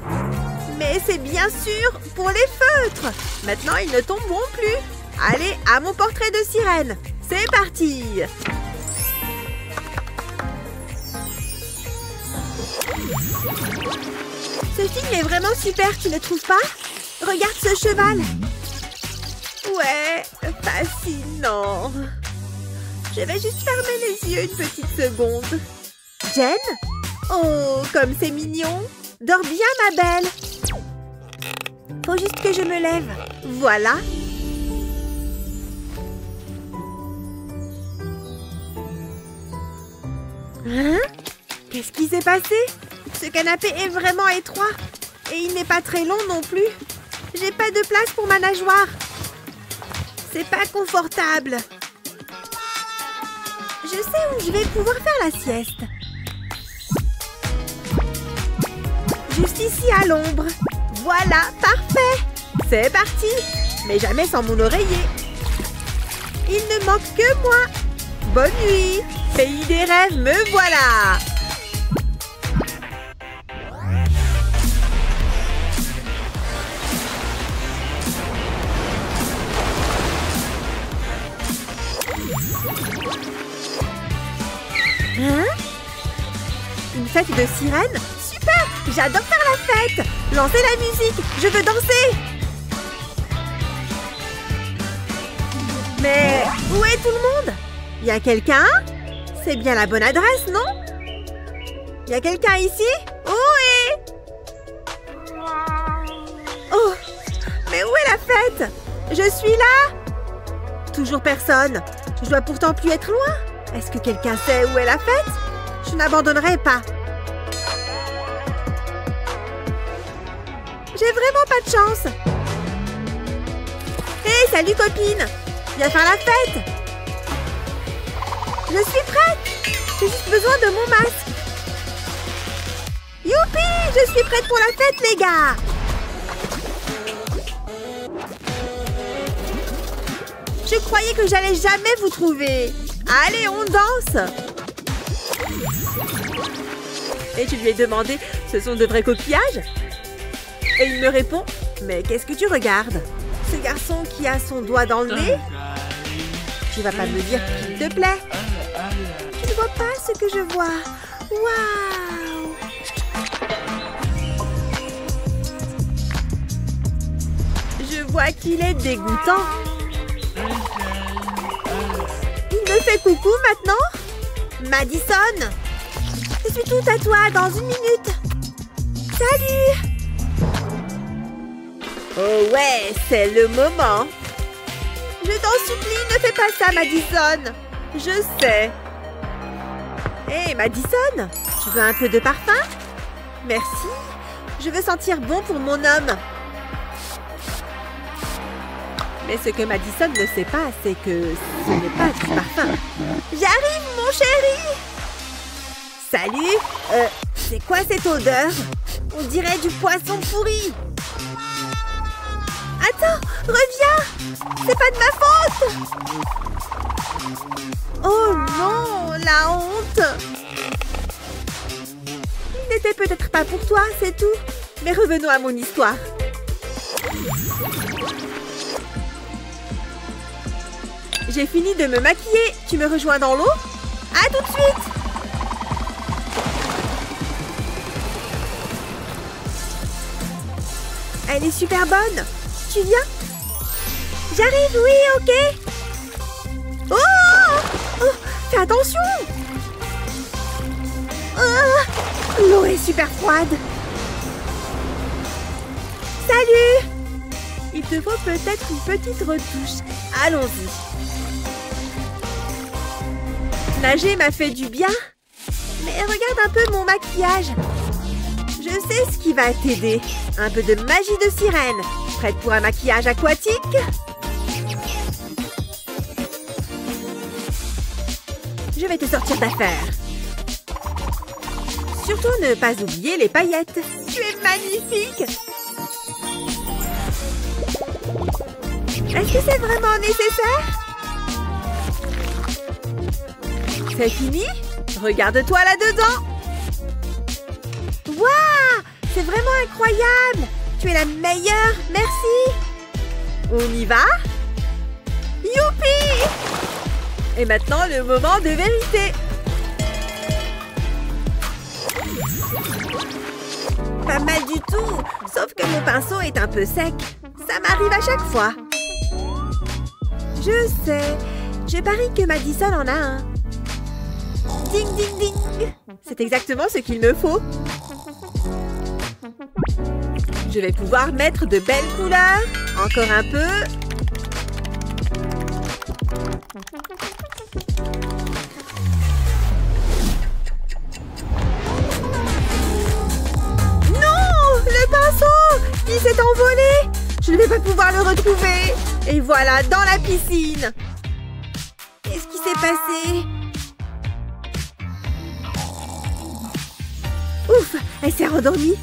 Mais c'est bien sûr pour les feutres! Maintenant, ils ne tomberont plus! Allez, à mon portrait de sirène! C'est parti! Ce film est vraiment super, tu ne trouves pas? Regarde ce cheval! Ouais, fascinant! Je vais juste fermer les yeux une petite seconde. Jen? Oh, comme c'est mignon! Dors bien, ma belle! Faut juste que je me lève. Voilà! Hein? Qu'est-ce qui s'est passé? Ce canapé est vraiment étroit. Et il n'est pas très long non plus. J'ai pas de place pour ma nageoire. C'est pas confortable. Je sais où je vais pouvoir faire la sieste. Juste ici à l'ombre. Voilà, parfait. C'est parti. Mais jamais sans mon oreiller. Il ne manque que moi. Bonne nuit. Pays des rêves, me voilà. Hein? Une fête de sirène? Super! J'adore faire la fête! Lancez la musique! Je veux danser! Mais où est tout le monde? Y a quelqu'un? C'est bien la bonne adresse, non? Y a quelqu'un ici? Oh! Mais où est la fête? Je suis là! Toujours personne. Je dois pourtant plus être loin. Est-ce que quelqu'un sait où est la fête? Je n'abandonnerai pas. J'ai vraiment pas de chance. Hé, salut copine! Viens faire la fête! Je suis prête! J'ai juste besoin de mon masque. Youpi! Je suis prête pour la fête, les gars! Je croyais que j'allais jamais vous trouver. Allez, on danse! Et je lui ai demandé, ce sont de vrais coquillages? Et il me répond, mais qu'est-ce que tu regardes? Ce garçon qui a son doigt dans le nez? Tu vas pas me dire qu'il te plaît? Tu ne vois pas ce que je vois. Waouh! Je vois qu'il est dégoûtant. Il me fait coucou maintenant? Madison! Je suis tout à toi dans une minute. Salut! Oh ouais, c'est le moment. Je t'en supplie, ne fais pas ça, Madison. Je sais. Hé, Madison, tu veux un peu de parfum? Merci. Je veux sentir bon pour mon homme. Mais ce que Madison ne sait pas, c'est que ce n'est pas du parfum. J'arrive, mon chéri! Salut! C'est quoi cette odeur? On dirait du poisson pourri. Attends, reviens! C'est pas de ma faute! Oh non, la honte! Il n'était peut-être pas pour toi, c'est tout. Mais revenons à mon histoire. J'ai fini de me maquiller. Tu me rejoins dans l'eau? À tout de suite! Elle est super bonne. Tu viens? J'arrive, oui, ok. Oh! Fais attention! L'eau est super froide. Salut! Il te faut peut-être une petite retouche. Allons-y. Nager m'a fait du bien. Mais regarde un peu mon maquillage. Je sais ce qui va t'aider. Un peu de magie de sirène. Prête pour un maquillage aquatique? Je vais te sortir d'affaire. Surtout ne pas oublier les paillettes. Tu es magnifique! Est-ce que c'est vraiment nécessaire? C'est fini? Regarde-toi là-dedans! Waouh! C'est vraiment incroyable! Tu es la meilleure! Merci! On y va? Youpi! Et maintenant, le moment de vérité! Pas mal du tout! Sauf que mon pinceau est un peu sec. Ça m'arrive à chaque fois. Je sais. Je parie que Madison en a un. Ding, ding, ding! C'est exactement ce qu'il me faut. Je vais pouvoir mettre de belles couleurs. Encore un peu. Non! Le pinceau! Il s'est envolé! Je ne vais pas pouvoir le retrouver. Et voilà, dans la piscine. Qu'est-ce qui s'est passé? Ouf! Elle s'est rendormie.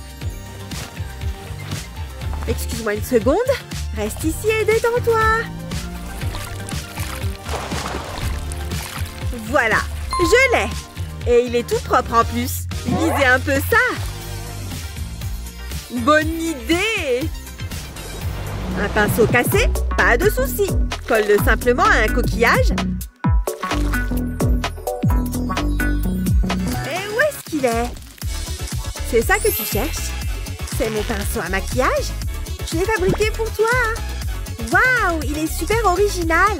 Excuse-moi une seconde. Reste ici et détends-toi. Voilà, je l'ai. Et il est tout propre en plus. Lisez un peu ça. Bonne idée. Un pinceau cassé, pas de souci. Colle-le simplement à un coquillage. Et où est-ce qu'il est? C'est ça que tu cherches? C'est mon pinceau à maquillage? Je l'ai fabriqué pour toi. Waouh, il est super original.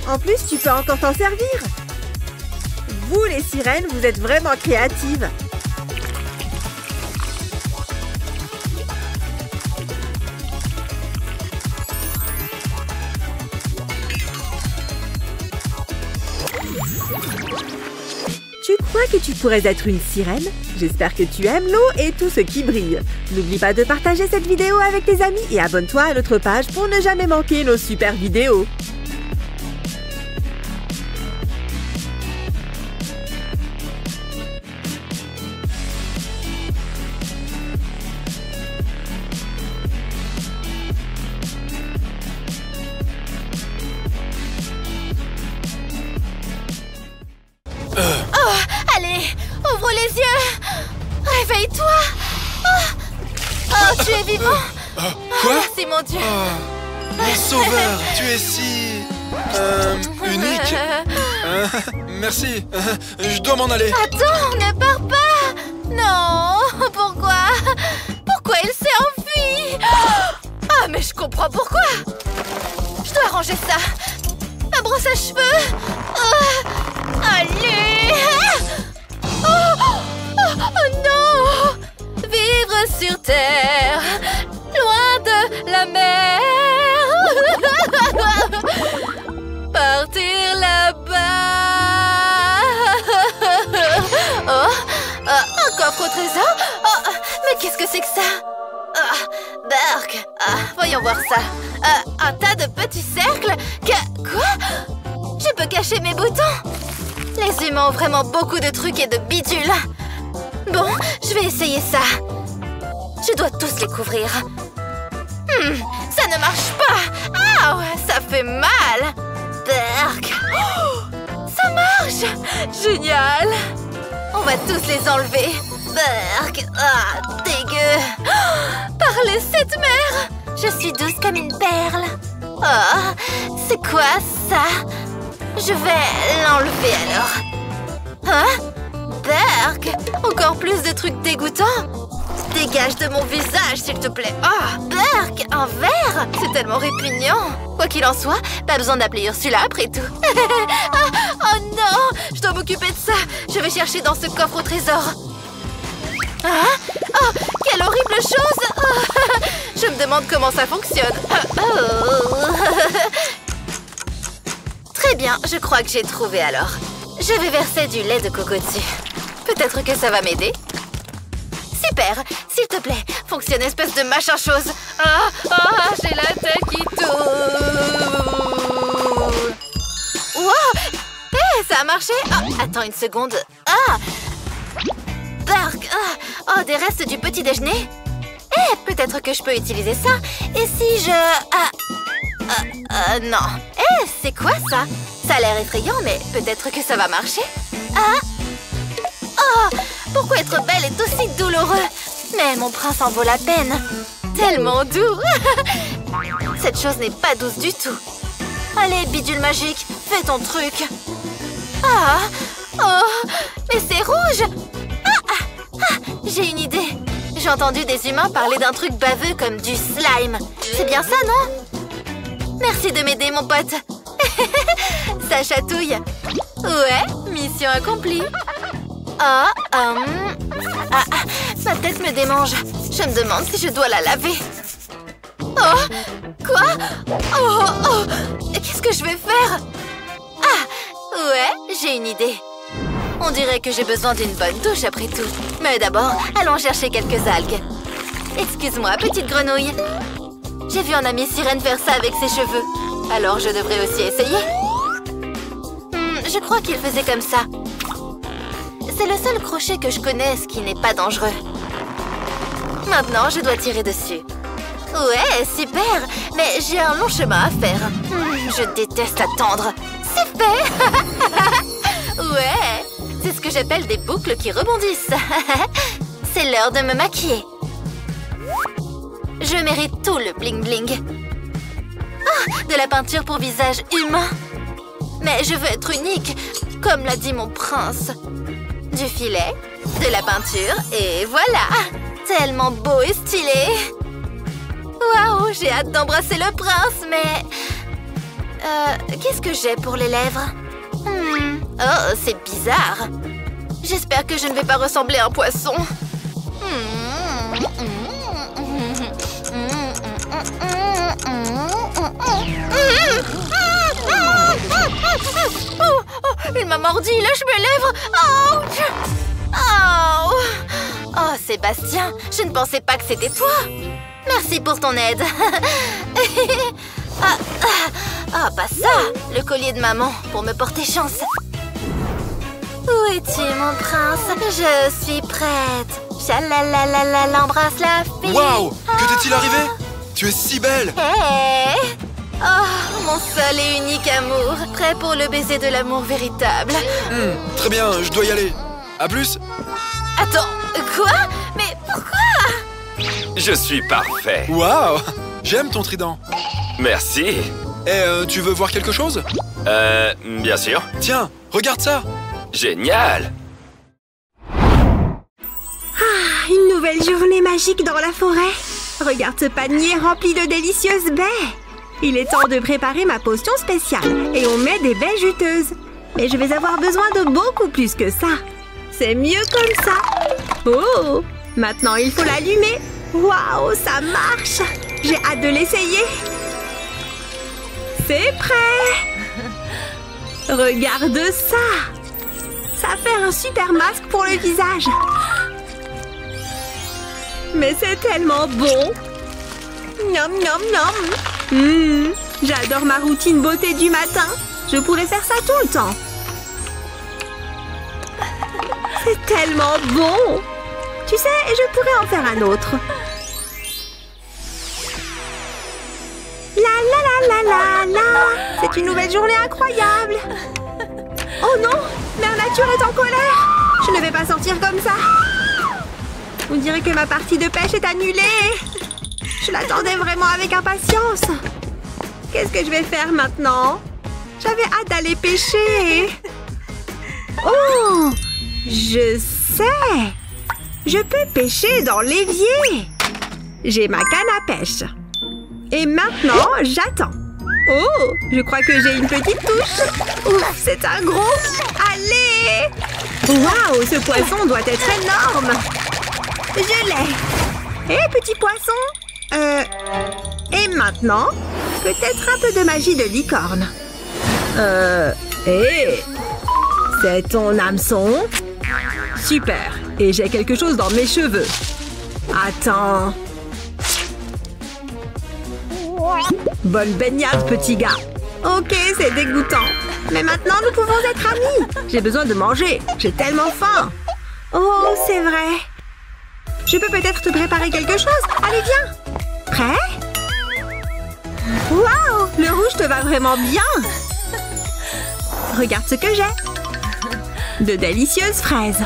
En plus, tu peux encore t'en servir. Vous, les sirènes, vous êtes vraiment créatives. Tu crois que tu pourrais être une sirène? J'espère que tu aimes l'eau et tout ce qui brille. N'oublie pas de partager cette vidéo avec tes amis et abonne-toi à notre page pour ne jamais manquer nos super vidéos. Allez, ouvre les yeux. Réveille-toi. Oh, tu es vivant. Quoi? Merci, mon Dieu. Mon sauveur, tu es si... unique. Merci. Je dois m'en aller. Attends, ne pars pas. Non, pourquoi? Pourquoi il s'est enfui? Ah, mais je comprends pourquoi. Je dois arranger ça. Ma brosse à cheveux. Allez. Oh non. Vivre sur Terre, loin de la mer. Partir là-bas. Un coffre au trésor. Mais qu'est-ce que c'est que ça? Berk. Voyons voir ça. Un tas de petits cercles. Quoi? Je peux cacher mes boutons. Les humains ont vraiment beaucoup de trucs et de bidules. Bon, je vais essayer ça. Je dois tous les couvrir. Ça ne marche pas. Ah, ça fait mal. Berk. Ça marche. Génial. On va tous les enlever. Berk. Dégueu. Par les 7 mers. Je suis douce comme une perle. C'est quoi ça? Je vais l'enlever alors. Hein? Berk. Encore plus de trucs dégoûtants. Dégage de mon visage, s'il te plaît. Berk, un verre. C'est tellement répugnant. Quoi qu'il en soit, pas besoin d'appeler Ursula après tout. Oh non, je dois m'occuper de ça. Je vais chercher dans ce coffre au trésor. Quelle horrible chose. Je me demande comment ça fonctionne. Très bien, je crois que j'ai trouvé alors. Je vais verser du lait de coco dessus. Peut-être que ça va m'aider. Super, s'il te plaît, fonctionne espèce de machin chose. J'ai la tête qui tourne. Wow, ça a marché. Attends une seconde. Berk, des restes du petit déjeuner. Peut-être que je peux utiliser ça. Et si je... non. C'est quoi ça? Ça a l'air effrayant, mais peut-être que ça va marcher. Pourquoi être belle est aussi douloureux? Mais mon prince en vaut la peine. Tellement doux. Cette chose n'est pas douce du tout. Allez, bidule magique, fais ton truc. Mais c'est rouge. J'ai une idée. J'ai entendu des humains parler d'un truc baveux comme du slime. C'est bien ça, non? Merci de m'aider, mon pote. Ça chatouille. Ouais, mission accomplie. Ma tête me démange. Je me demande si je dois la laver. Quoi? Qu'est-ce que je vais faire? Ouais, j'ai une idée. On dirait que j'ai besoin d'une bonne douche après tout. Mais d'abord, allons chercher quelques algues. Excuse-moi, petite grenouille. J'ai vu un ami sirène faire ça avec ses cheveux. Alors je devrais aussi essayer. Je crois qu'il faisait comme ça. C'est le seul crochet que je connaisse qui n'est pas dangereux. Maintenant, je dois tirer dessus. Ouais, super. Mais j'ai un long chemin à faire. Je déteste attendre. C'est fait. Ouais, c'est ce que j'appelle des boucles qui rebondissent. C'est l'heure de me maquiller. Je mérite tout le bling-bling. De la peinture pour visage humain. Mais je veux être unique, comme l'a dit mon prince. Du filet, de la peinture, et voilà. Tellement beau et stylé. Waouh, j'ai hâte d'embrasser le prince, mais... qu'est-ce que j'ai pour les lèvres? C'est bizarre. J'espère que je ne vais pas ressembler à un poisson. Il m'a mordu, lâche mes lèvres. Oh, Sébastien, je ne pensais pas que c'était toi. Merci pour ton aide. Pas ça, le collier de maman, pour me porter chance. Où es-tu, mon prince? Je suis prête. Chalalalala, l'embrasse la fille. Waouh! Que t'est-il arrivé? Tu es si belle! Mon seul et unique amour, prêt pour le baiser de l'amour véritable. Très bien, je dois y aller. À plus! Attends, quoi? Mais pourquoi? Je suis parfait. Waouh! J'aime ton trident. Merci. Tu veux voir quelque chose? Bien sûr. Tiens, Regarde ça! Génial! Une nouvelle journée magique dans la forêt. Regarde ce panier rempli de délicieuses baies. Il est temps de préparer ma potion spéciale. Et on met des baies juteuses. Mais je vais avoir besoin de beaucoup plus que ça. C'est mieux comme ça. Oh! Maintenant, il faut l'allumer. Waouh, ça marche! J'ai hâte de l'essayer. C'est prêt! Regarde ça! Ça fait un super masque pour le visage. Mais c'est tellement bon! Nom nom nom! J'adore ma routine beauté du matin. Je pourrais faire ça tout le temps. C'est tellement bon! Tu sais, je pourrais en faire un autre. La la la la la la! C'est une nouvelle journée incroyable! Oh non! Mère Nature est en colère! Je ne vais pas sortir comme ça! On dirait que ma partie de pêche est annulée! Je l'attendais vraiment avec impatience! Qu'est-ce que je vais faire maintenant? J'avais hâte d'aller pêcher! Oh! Je sais! Je peux pêcher dans l'évier! J'ai ma canne à pêche! Et maintenant, j'attends! Oh! Je crois que j'ai une petite touche! Ouf, c'est un gros! Allez! Waouh! Ce poisson doit être énorme! Je l'ai! Hé, petit poisson! Et maintenant, peut-être un peu de magie de licorne. Hé! C'est ton hameçon? Super! Et j'ai quelque chose dans mes cheveux. Attends. Bonne baignade, petit gars. Ok, c'est dégoûtant. Mais maintenant, nous pouvons être amis. J'ai besoin de manger. J'ai tellement faim. Oh, c'est vrai. Je peux peut-être te préparer quelque chose. Allez, viens. Prêt? Waouh! Le rouge te va vraiment bien. Regarde ce que j'ai. De délicieuses fraises.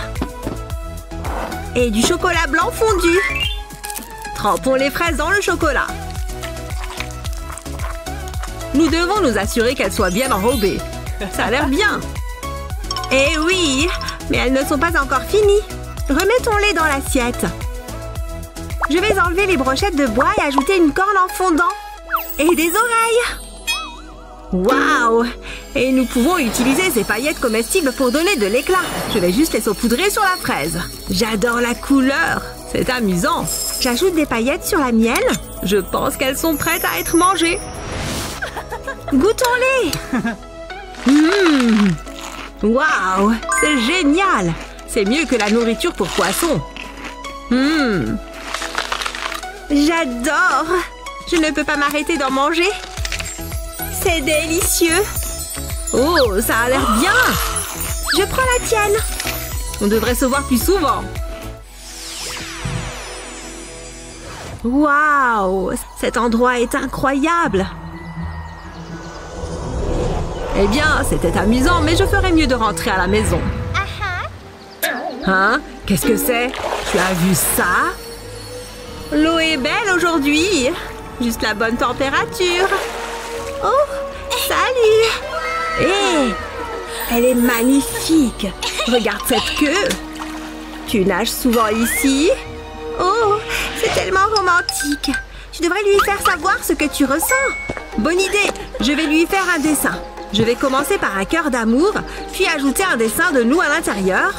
Et du chocolat blanc fondu. Trempons les fraises dans le chocolat. Nous devons nous assurer qu'elles soient bien enrobées. Ça a l'air bien. Eh oui, mais elles ne sont pas encore finies. Remettons-les dans l'assiette. Je vais enlever les brochettes de bois et ajouter une corne en fondant. Et des oreilles. Waouh! Et nous pouvons utiliser ces paillettes comestibles pour donner de l'éclat. Je vais juste les saupoudrer sur la fraise. J'adore la couleur. C'est amusant. J'ajoute des paillettes sur la mienne. Je pense qu'elles sont prêtes à être mangées. Goûtons-les! Waouh! C'est génial! C'est mieux que la nourriture pour poissons. J'adore! Je ne peux pas m'arrêter d'en manger. C'est délicieux! Oh, ça a l'air bien! Je prends la tienne! On devrait se voir plus souvent. Waouh! Cet endroit est incroyable! Eh bien, c'était amusant, mais je ferais mieux de rentrer à la maison. Hein? Qu'est-ce que c'est? Tu as vu ça? L'eau est belle aujourd'hui. Juste la bonne température. Oh, salut! Hé! Elle est magnifique. Regarde cette queue. Tu nages souvent ici? Oh, c'est tellement romantique. Tu devrais lui faire savoir ce que tu ressens. Bonne idée. Je vais lui faire un dessin. Je vais commencer par un cœur d'amour, puis ajouter un dessin de nous à l'intérieur.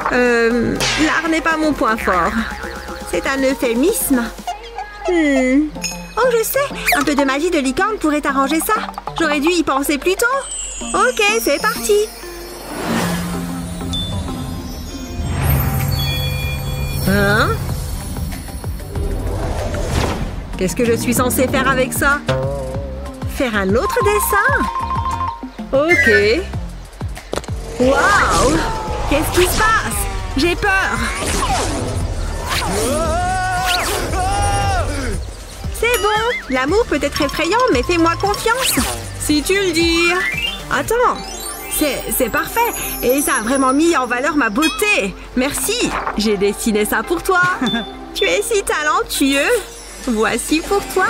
L'art n'est pas mon point fort. C'est un euphémisme. Oh, je sais, un peu de magie de licorne pourrait arranger ça. J'aurais dû y penser plus tôt. Ok, c'est parti. Hein? Qu'est-ce que je suis censée faire avec ça? Faire un autre dessin? Ok. Waouh! Qu'est-ce qui se passe? J'ai peur. C'est bon. L'amour peut être effrayant, mais fais-moi confiance. Si tu le dis. Attends. C'est parfait. Et ça a vraiment mis en valeur ma beauté. Merci. J'ai dessiné ça pour toi. Tu es si talentueux. Voici pour toi.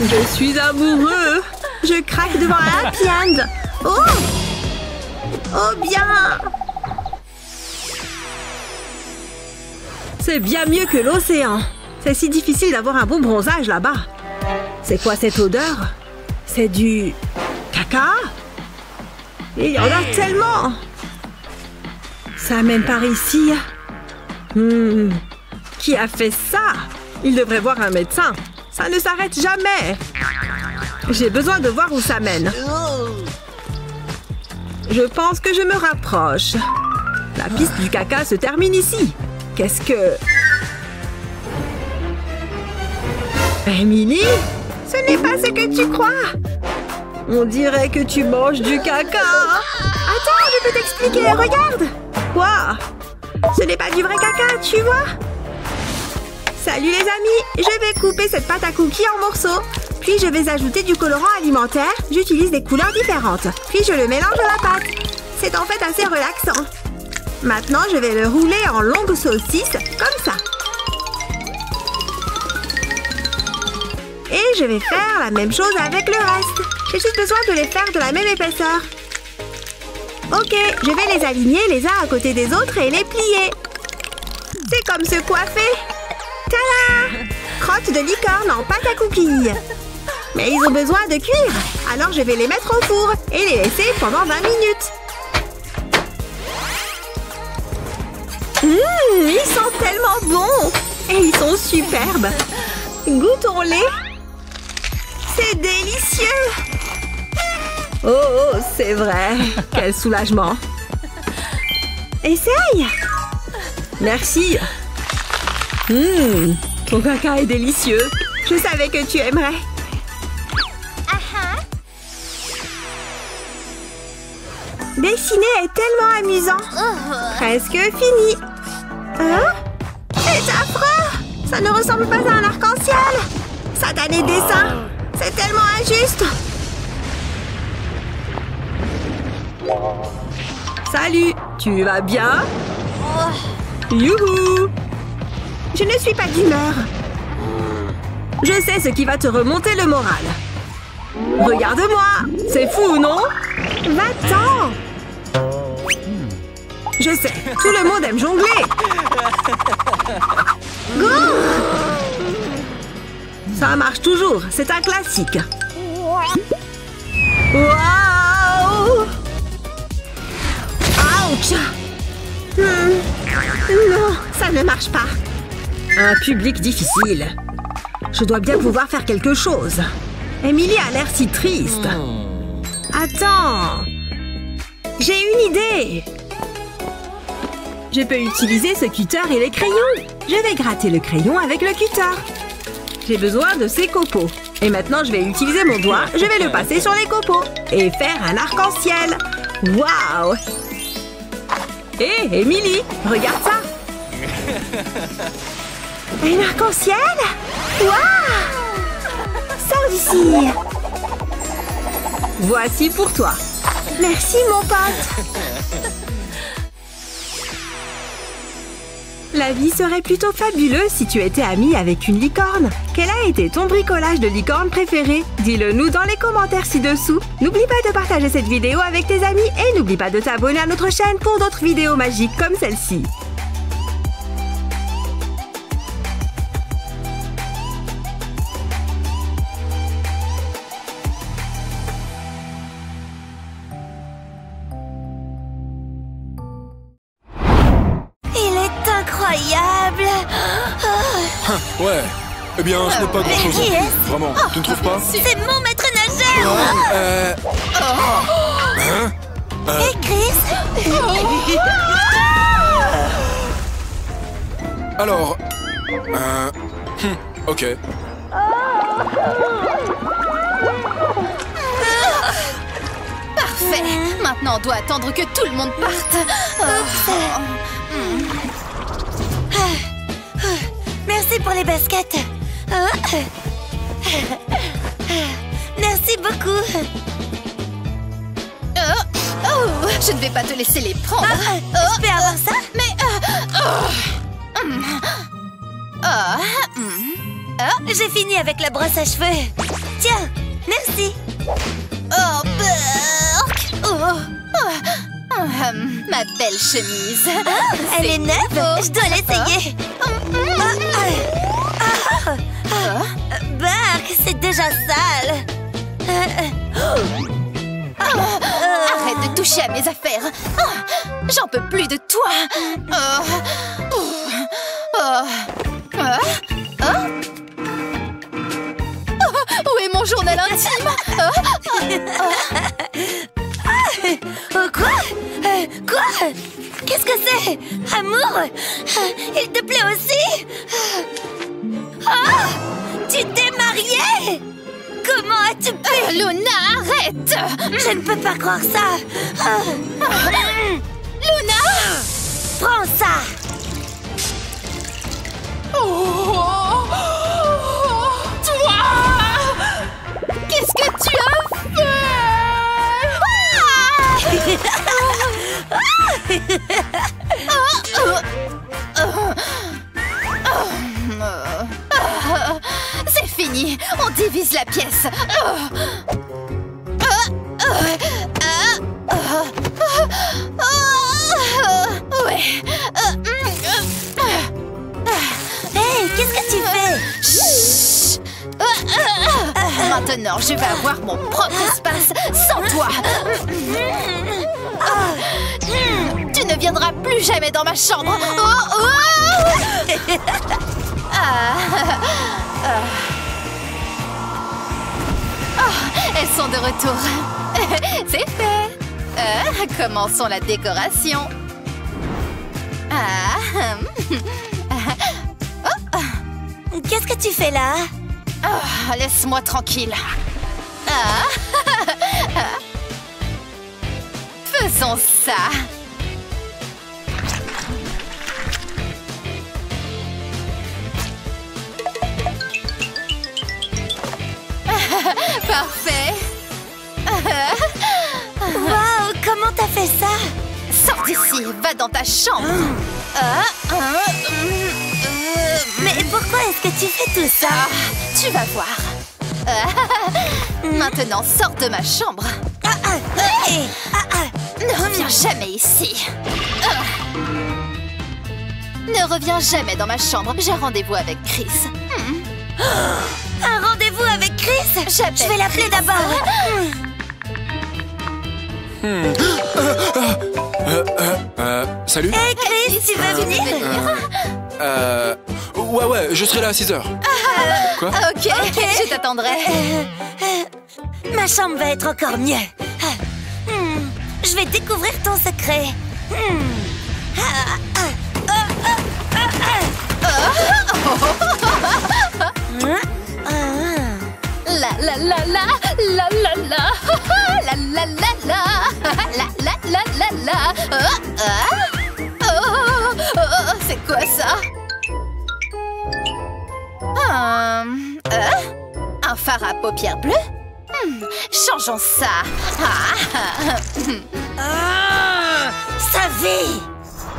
Je suis amoureux. Je craque devant un happy end. Oh! Oh bien! C'est bien mieux que l'océan. C'est si difficile d'avoir un bon bronzage là-bas. C'est quoi cette odeur? C'est du... caca? Il y en a tellement! Ça mène par ici. Qui a fait ça? Il devrait voir un médecin. Ça ne s'arrête jamais. J'ai besoin de voir où ça mène. Je pense que je me rapproche. La piste du caca se termine ici. Qu'est-ce que... Emily? Ce n'est pas ce que tu crois. On dirait que tu manges du caca. Attends, je peux t'expliquer. Regarde. Quoi? Ce n'est pas du vrai caca, tu vois? Salut les amis. Je vais couper cette pâte à cookies en morceaux. Puis je vais ajouter du colorant alimentaire. J'utilise des couleurs différentes. Puis je le mélange à la pâte. C'est en fait assez relaxant. Maintenant, je vais le rouler en longues saucisses, comme ça. Et je vais faire la même chose avec le reste. J'ai juste besoin de les faire de la même épaisseur. Ok, je vais les aligner les uns à côté des autres et les plier. C'est comme se coiffer. Tada! Crotte de licorne en pâte à cookies. Mais ils ont besoin de cuire. Alors je vais les mettre au four et les laisser pendant 20 minutes. Ils sont tellement bons. Et ils sont superbes. Goûtons-les. C'est délicieux. Oh, c'est vrai. Quel soulagement. Essaye. Merci. Ton caca est délicieux. Je savais que tu aimerais. Dessiner est tellement amusant. Presque fini. Hein? C'est affreux. Ça ne ressemble pas à un arc-en-ciel. Satané dessin. C'est tellement injuste. Salut. Tu vas bien? Youhou! Je ne suis pas d'humeur. Je sais ce qui va te remonter le moral. Regarde-moi. C'est fou, non? Va-t'en! Je sais, tout le monde aime jongler. Go! Ça marche toujours, c'est un classique. Waouh! Ouch! Non, ça ne marche pas. Un public difficile. Je dois bien pouvoir faire quelque chose. Emily a l'air si triste. Attends. J'ai une idée. Je peux utiliser ce cutter et les crayons. Je vais gratter le crayon avec le cutter. J'ai besoin de ces copeaux. Et maintenant, je vais utiliser mon doigt. Je vais le passer sur les copeaux. Et faire un arc-en-ciel. Waouh! Hé, Emily, regarde ça. Un arc-en-ciel? Waouh! Sors d'ici. Voici pour toi. Merci, mon pote. La vie serait plutôt fabuleuse si tu étais amie avec une licorne. Quel a été ton bricolage de licorne préféré? Dis-le nous dans les commentaires ci-dessous. N'oublie pas de partager cette vidéo avec tes amis et n'oublie pas de t'abonner à notre chaîne pour d'autres vidéos magiques comme celle-ci. Incroyable! Ouais. Eh bien, ce n'est pas grand-chose. Qui est-ce? Vraiment, tu ne trouves pas? C'est mon maître nageur! Hein? Et Chris? Alors... ok. Parfait. Maintenant, on doit attendre que tout le monde parte. Merci pour les baskets. Merci beaucoup. Je ne vais pas te laisser les prendre. Je peux avoir ça? Mais... J'ai fini avec la brosse à cheveux. Tiens, merci. Oh, Burke! Ma belle chemise. Elle est neuve. Je dois l'essayer. Burke, c'est déjà sale. Arrête de toucher à mes affaires. J'en peux plus de toi. Où est mon journal intime? Quoi? Quoi? Qu'est-ce que c'est? Amour? Il te plaît aussi? Oh! Tu t'es mariée? Comment as-tu pu? Luna, arrête! Je ne peux pas croire ça! Luna! Prends ça! Toi! Qu'est-ce que tu as C'est fini! On divise la pièce! Ouais! Hey, qu'est-ce que tu fais? Chut! Maintenant, je vais avoir mon propre espace sans toi! Tu ne viendras plus jamais dans ma chambre! Elles sont de retour. C'est fait. Commençons la décoration. Qu'est-ce que tu fais là? Laisse-moi tranquille. Faisons ça. Parfait. Waouh, comment t'as fait ça? Sors d'ici, va dans ta chambre. Mais pourquoi est-ce que tu fais tout ça? Tu vas voir. Maintenant, sors de ma chambre. Ne reviens jamais ici. Ne reviens jamais dans ma chambre. J'ai rendez-vous avec Chris. Un rendez-vous avec Chris? Je vais l'appeler d'abord. Salut. Hey Chris, tu veux venir? Ouais, je serai là à 6h. Quoi? Ok, je t'attendrai. Ma chambre va être encore mieux. Je vais découvrir ton secret. La la la la la la la la la la la la la la la. C'est quoi ça? Un phare à paupières bleues? Changeons ça. Sa vie!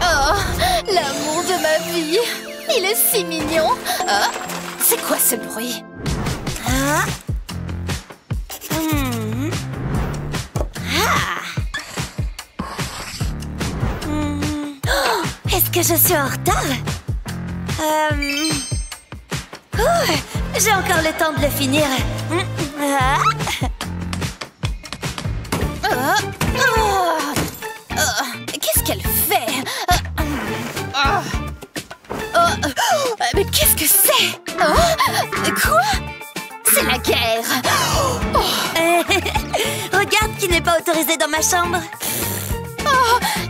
Oh, l'amour de ma vie. Il est si mignon. C'est quoi ce bruit? Est-ce que je suis en retard? J'ai encore le temps de le finir. Qu'est-ce qu'elle fait? Mais qu'est-ce que c'est? Quoi? C'est la guerre. Regarde qui n'est pas autorisé dans ma chambre.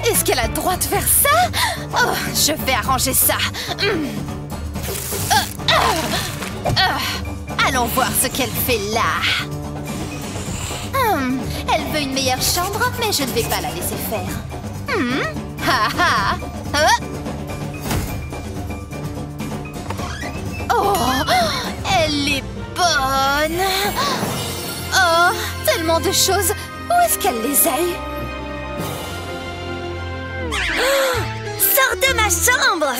Est-ce qu'elle a le droit de faire ça? Je vais arranger ça. Allons voir ce qu'elle fait là. Elle veut une meilleure chambre, mais je ne vais pas la laisser faire. Oh, elle est bonne. Oh, tellement de choses. Où est-ce qu'elle les a eues? Sors de ma chambre!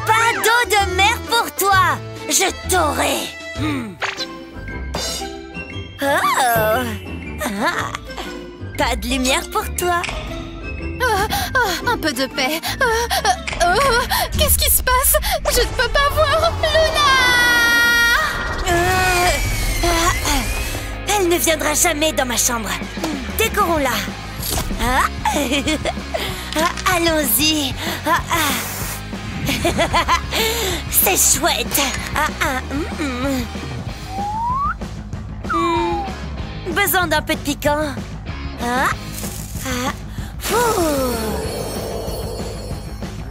Pas d'eau de mer pour toi! Je t'aurai! Pas de lumière pour toi. Un peu de paix. Qu'est-ce qui se passe? Je ne peux pas voir Luna! Elle ne viendra jamais dans ma chambre. Décorons-la. Allons-y. C'est chouette. Besoin d'un peu de piquant.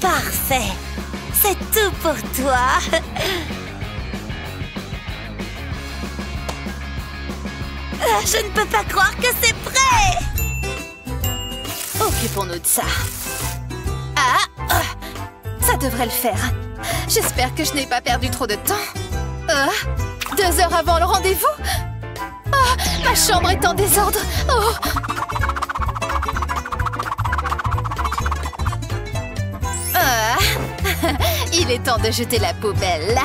Parfait. C'est tout pour toi. Je ne peux pas croire que c'est prêt. Occupons-nous de ça. Ça devrait le faire. J'espère que je n'ai pas perdu trop de temps. 2 heures avant le rendez-vous. Ma chambre est en désordre. Il est temps de jeter la poubelle.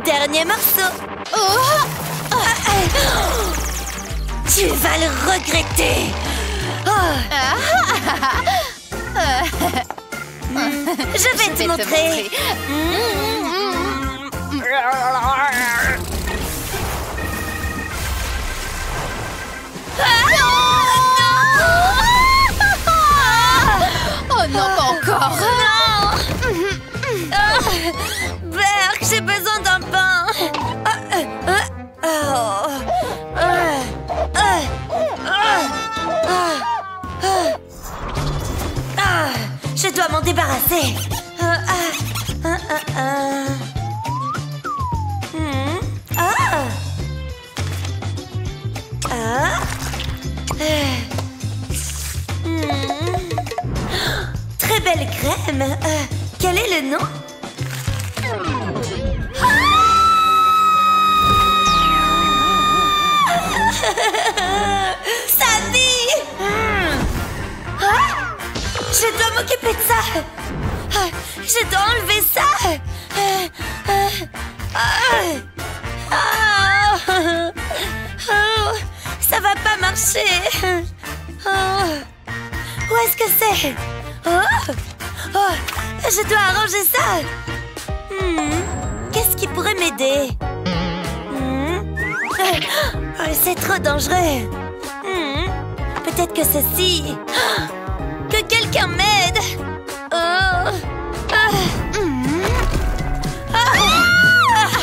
Dernier morceau. Tu vas le regretter. Je vais te montrer. Oh non, pas encore. Berk, j'ai besoin d'un pain. Je dois m'en débarrasser. Très belle crème. Quel est le nom? Sammy! Je dois m'occuper de ça. Je dois enlever ça. Ça va pas marcher. Où est-ce que c'est? Je dois arranger ça. Qu'est-ce qui pourrait m'aider? C'est trop dangereux. Peut-être que ceci... Que quelqu'un m'aide.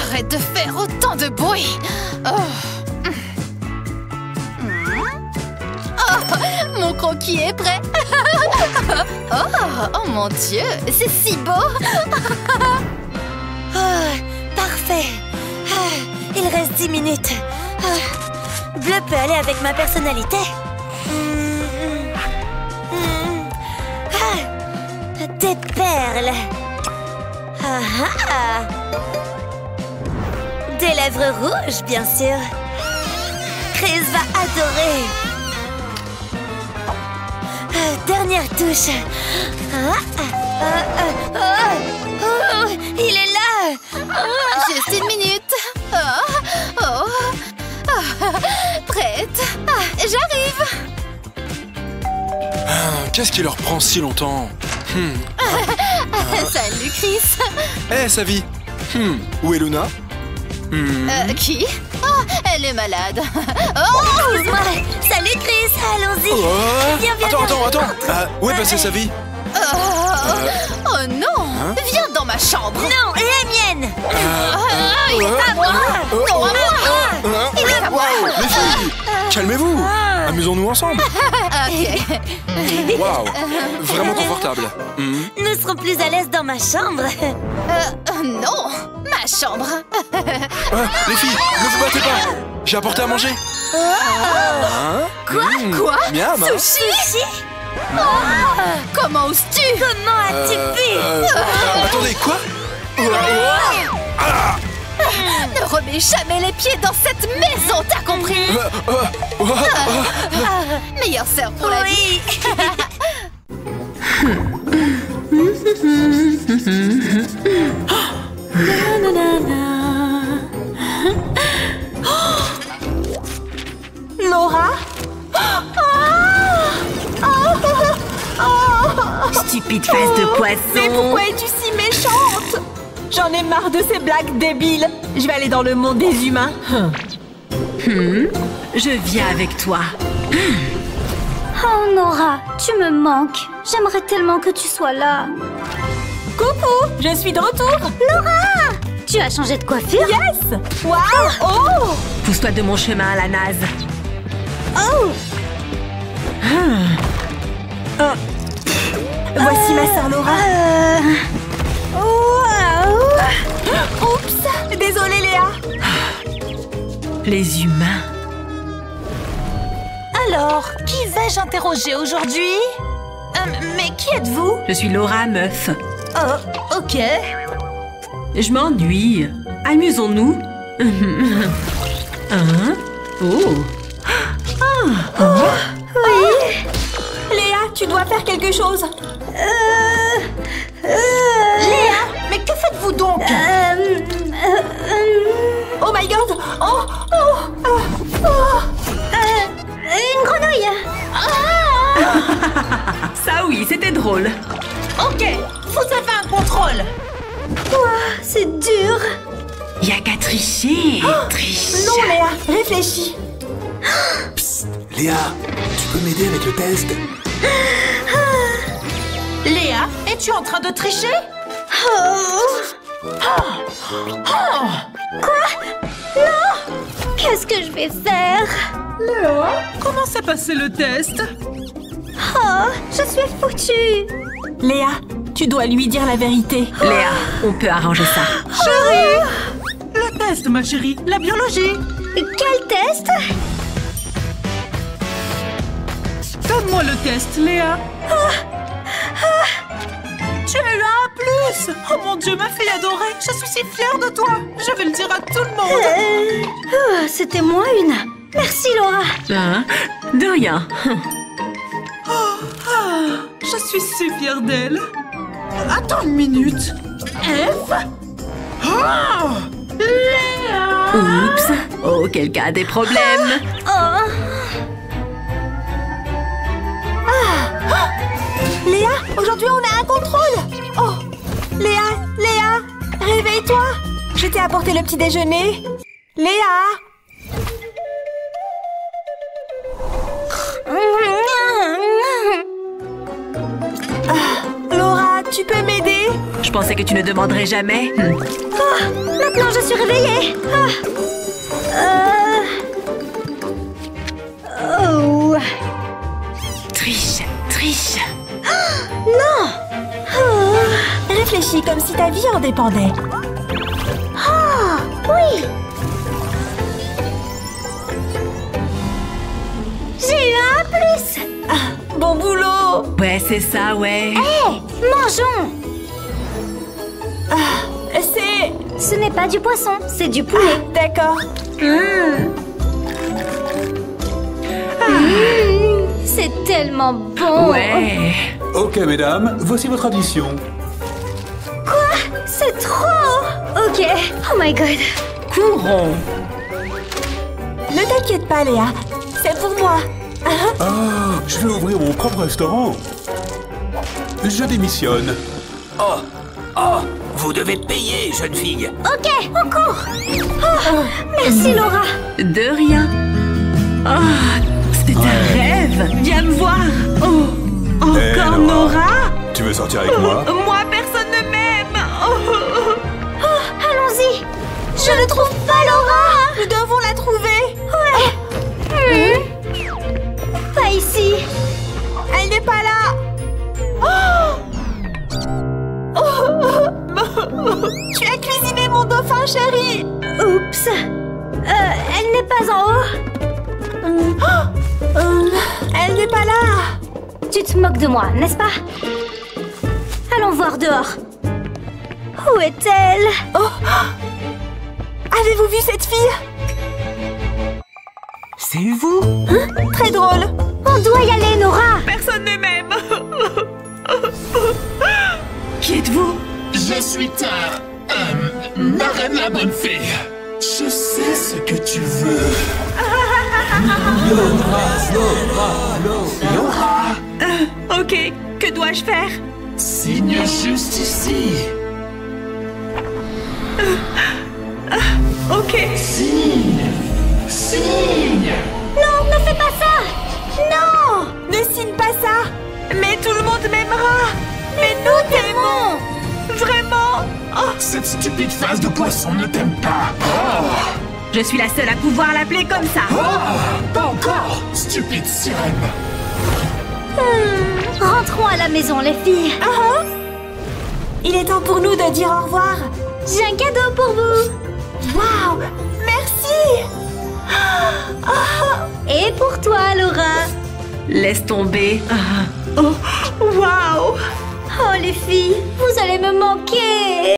Arrête de faire autant de bruit. Mon croquis est prêt. Oh mon Dieu, c'est si beau. Parfait. Il reste 10 minutes. Bleu peut aller avec ma personnalité. Des perles. Des lèvres rouges, bien sûr. Chris va adorer. Dernière touche. Il est là. Juste 1 minute. Prête. J'arrive. Qu'est-ce qui leur prend si longtemps? Salut, Chris. Hé, Savvy. Où est Luna? Qui? Elle est malade. Excuse-moi. Salut, Chris. Allons-y. Viens. Attends. Où est passée Savvy? Oh non. Viens dans ma chambre. Non, la mienne. Il est à moi. Non, à moi. Il est à moi. Les filles, calmez-vous. Amusons-nous ensemble. Ok. Waouh, vraiment confortable. Nous serons plus à l'aise dans ma chambre. Non, ma chambre. Les filles, ne vous battez pas. J'ai apporté à manger. Quoi? Miam. Sushi? Comment oses-tu? Comment as-tu pu? Attendez, quoi? Ne remets jamais les pieds dans cette maison, t'as compris? Meilleure sœur pour la vie. Oui. Laura? Stupide face de poisson. Mais pourquoi es-tu si méchante? J'en ai marre de ces blagues débiles. Je vais aller dans le monde des humains. Je viens avec toi. Oh, Nora, tu me manques. J'aimerais tellement que tu sois là. Coucou, je suis de retour. Laura! Tu as changé de coiffure? Yes! Waouh! Oh! Pousse-toi de mon chemin à la naze. Oh! Voici ma sœur Laura. Oups! Désolée, Léa. Les humains. Alors, qui vais-je interroger aujourd'hui? Mais qui êtes-vous? Je suis Laura, meuf. Oh, ok. Je m'ennuie. Amusons-nous. Hein? Oh. Léa, tu dois faire quelque chose. Léa, mais que faites-vous donc? Oh my god! Une grenouille! Ça oui, c'était drôle. Ok, vous avez un contrôle. C'est dur! Y'a qu'à tricher. Triche. Non, Léa, réfléchis. Léa, tu peux m'aider avec le test? Léa, es-tu en train de tricher? Qu'est-ce que je vais faire? Comment s'est passé le test? Oh, je suis foutue! Léa, tu dois lui dire la vérité. Léa, on peut arranger ça. Chérie! Le test, ma chérie, la biologie. Quel test? Donne-moi le test, Léa. Tu as eu un plus! Oh mon Dieu, ma fille adorée! Je suis si fière de toi! Je vais le dire à tout le monde! C'était moi une. Merci, Laura. Hein? De rien. Je suis si fière d'elle. Attends une minute. Eve? Léa! Oups. Oh, quelqu'un a des problèmes. Léa, aujourd'hui on a un contrôle. Oh, Léa, réveille-toi. Je t'ai apporté le petit déjeuner. Léa. Laura, tu peux m'aider? Je pensais que tu ne demanderais jamais. Maintenant, je suis réveillée. Oh. Triche, triche. Non. Réfléchis comme si ta vie en dépendait. Oui. J'ai eu un plus. Bon boulot. Ouais, c'est ça, ouais. Hé, mangeons. C'est... Ce n'est pas du poisson, c'est du poulet. D'accord. C'est tellement bon. Ouais. Ok, mesdames, voici votre addition. Quoi? C'est trop. Ok. Oh my god. Courons. Ne t'inquiète pas, Léa. C'est pour moi. Ah, je vais ouvrir mon propre restaurant. Je démissionne. Oh, vous devez payer, jeune fille. Ok, on court. Merci, Laura. De rien. C'était un rêve. Viens me voir. Oh, encore Laura. Nora. Tu veux sortir avec moi? Moi, personne ne m'aime. Allons-y. Je ne trouve pas Laura. Nous devons la trouver. Ouais. Pas ici. Elle n'est pas là. Tu as cuisiné mon dauphin, chérie. Oups. Elle n'est pas en haut. Elle n'est pas là. Tu te moques de moi, n'est-ce pas? Allons voir dehors. Où est-elle? Avez-vous vu cette fille? C'est vous? Très drôle. On doit y aller, Nora. Personne ne m'aime. Qui Ok, que dois-je faire? Signe juste ici. Ok. Signe. Non, ne fais pas ça! Non! Ne signe pas ça. Mais tout le monde m'aimera. Mais nous t'aimons! Vraiment. Oh, Cette stupide face de poisson ne t'aime pas. Je suis la seule à pouvoir l'appeler comme ça. Pas encore, stupide sirène. Rentrons à la maison, les filles. il est temps pour nous de dire au revoir. J'ai un cadeau pour vous. Waouh, merci. Et pour toi, Laura. Laisse tomber. Oh, waouh. Oh, les filles, vous allez me manquer.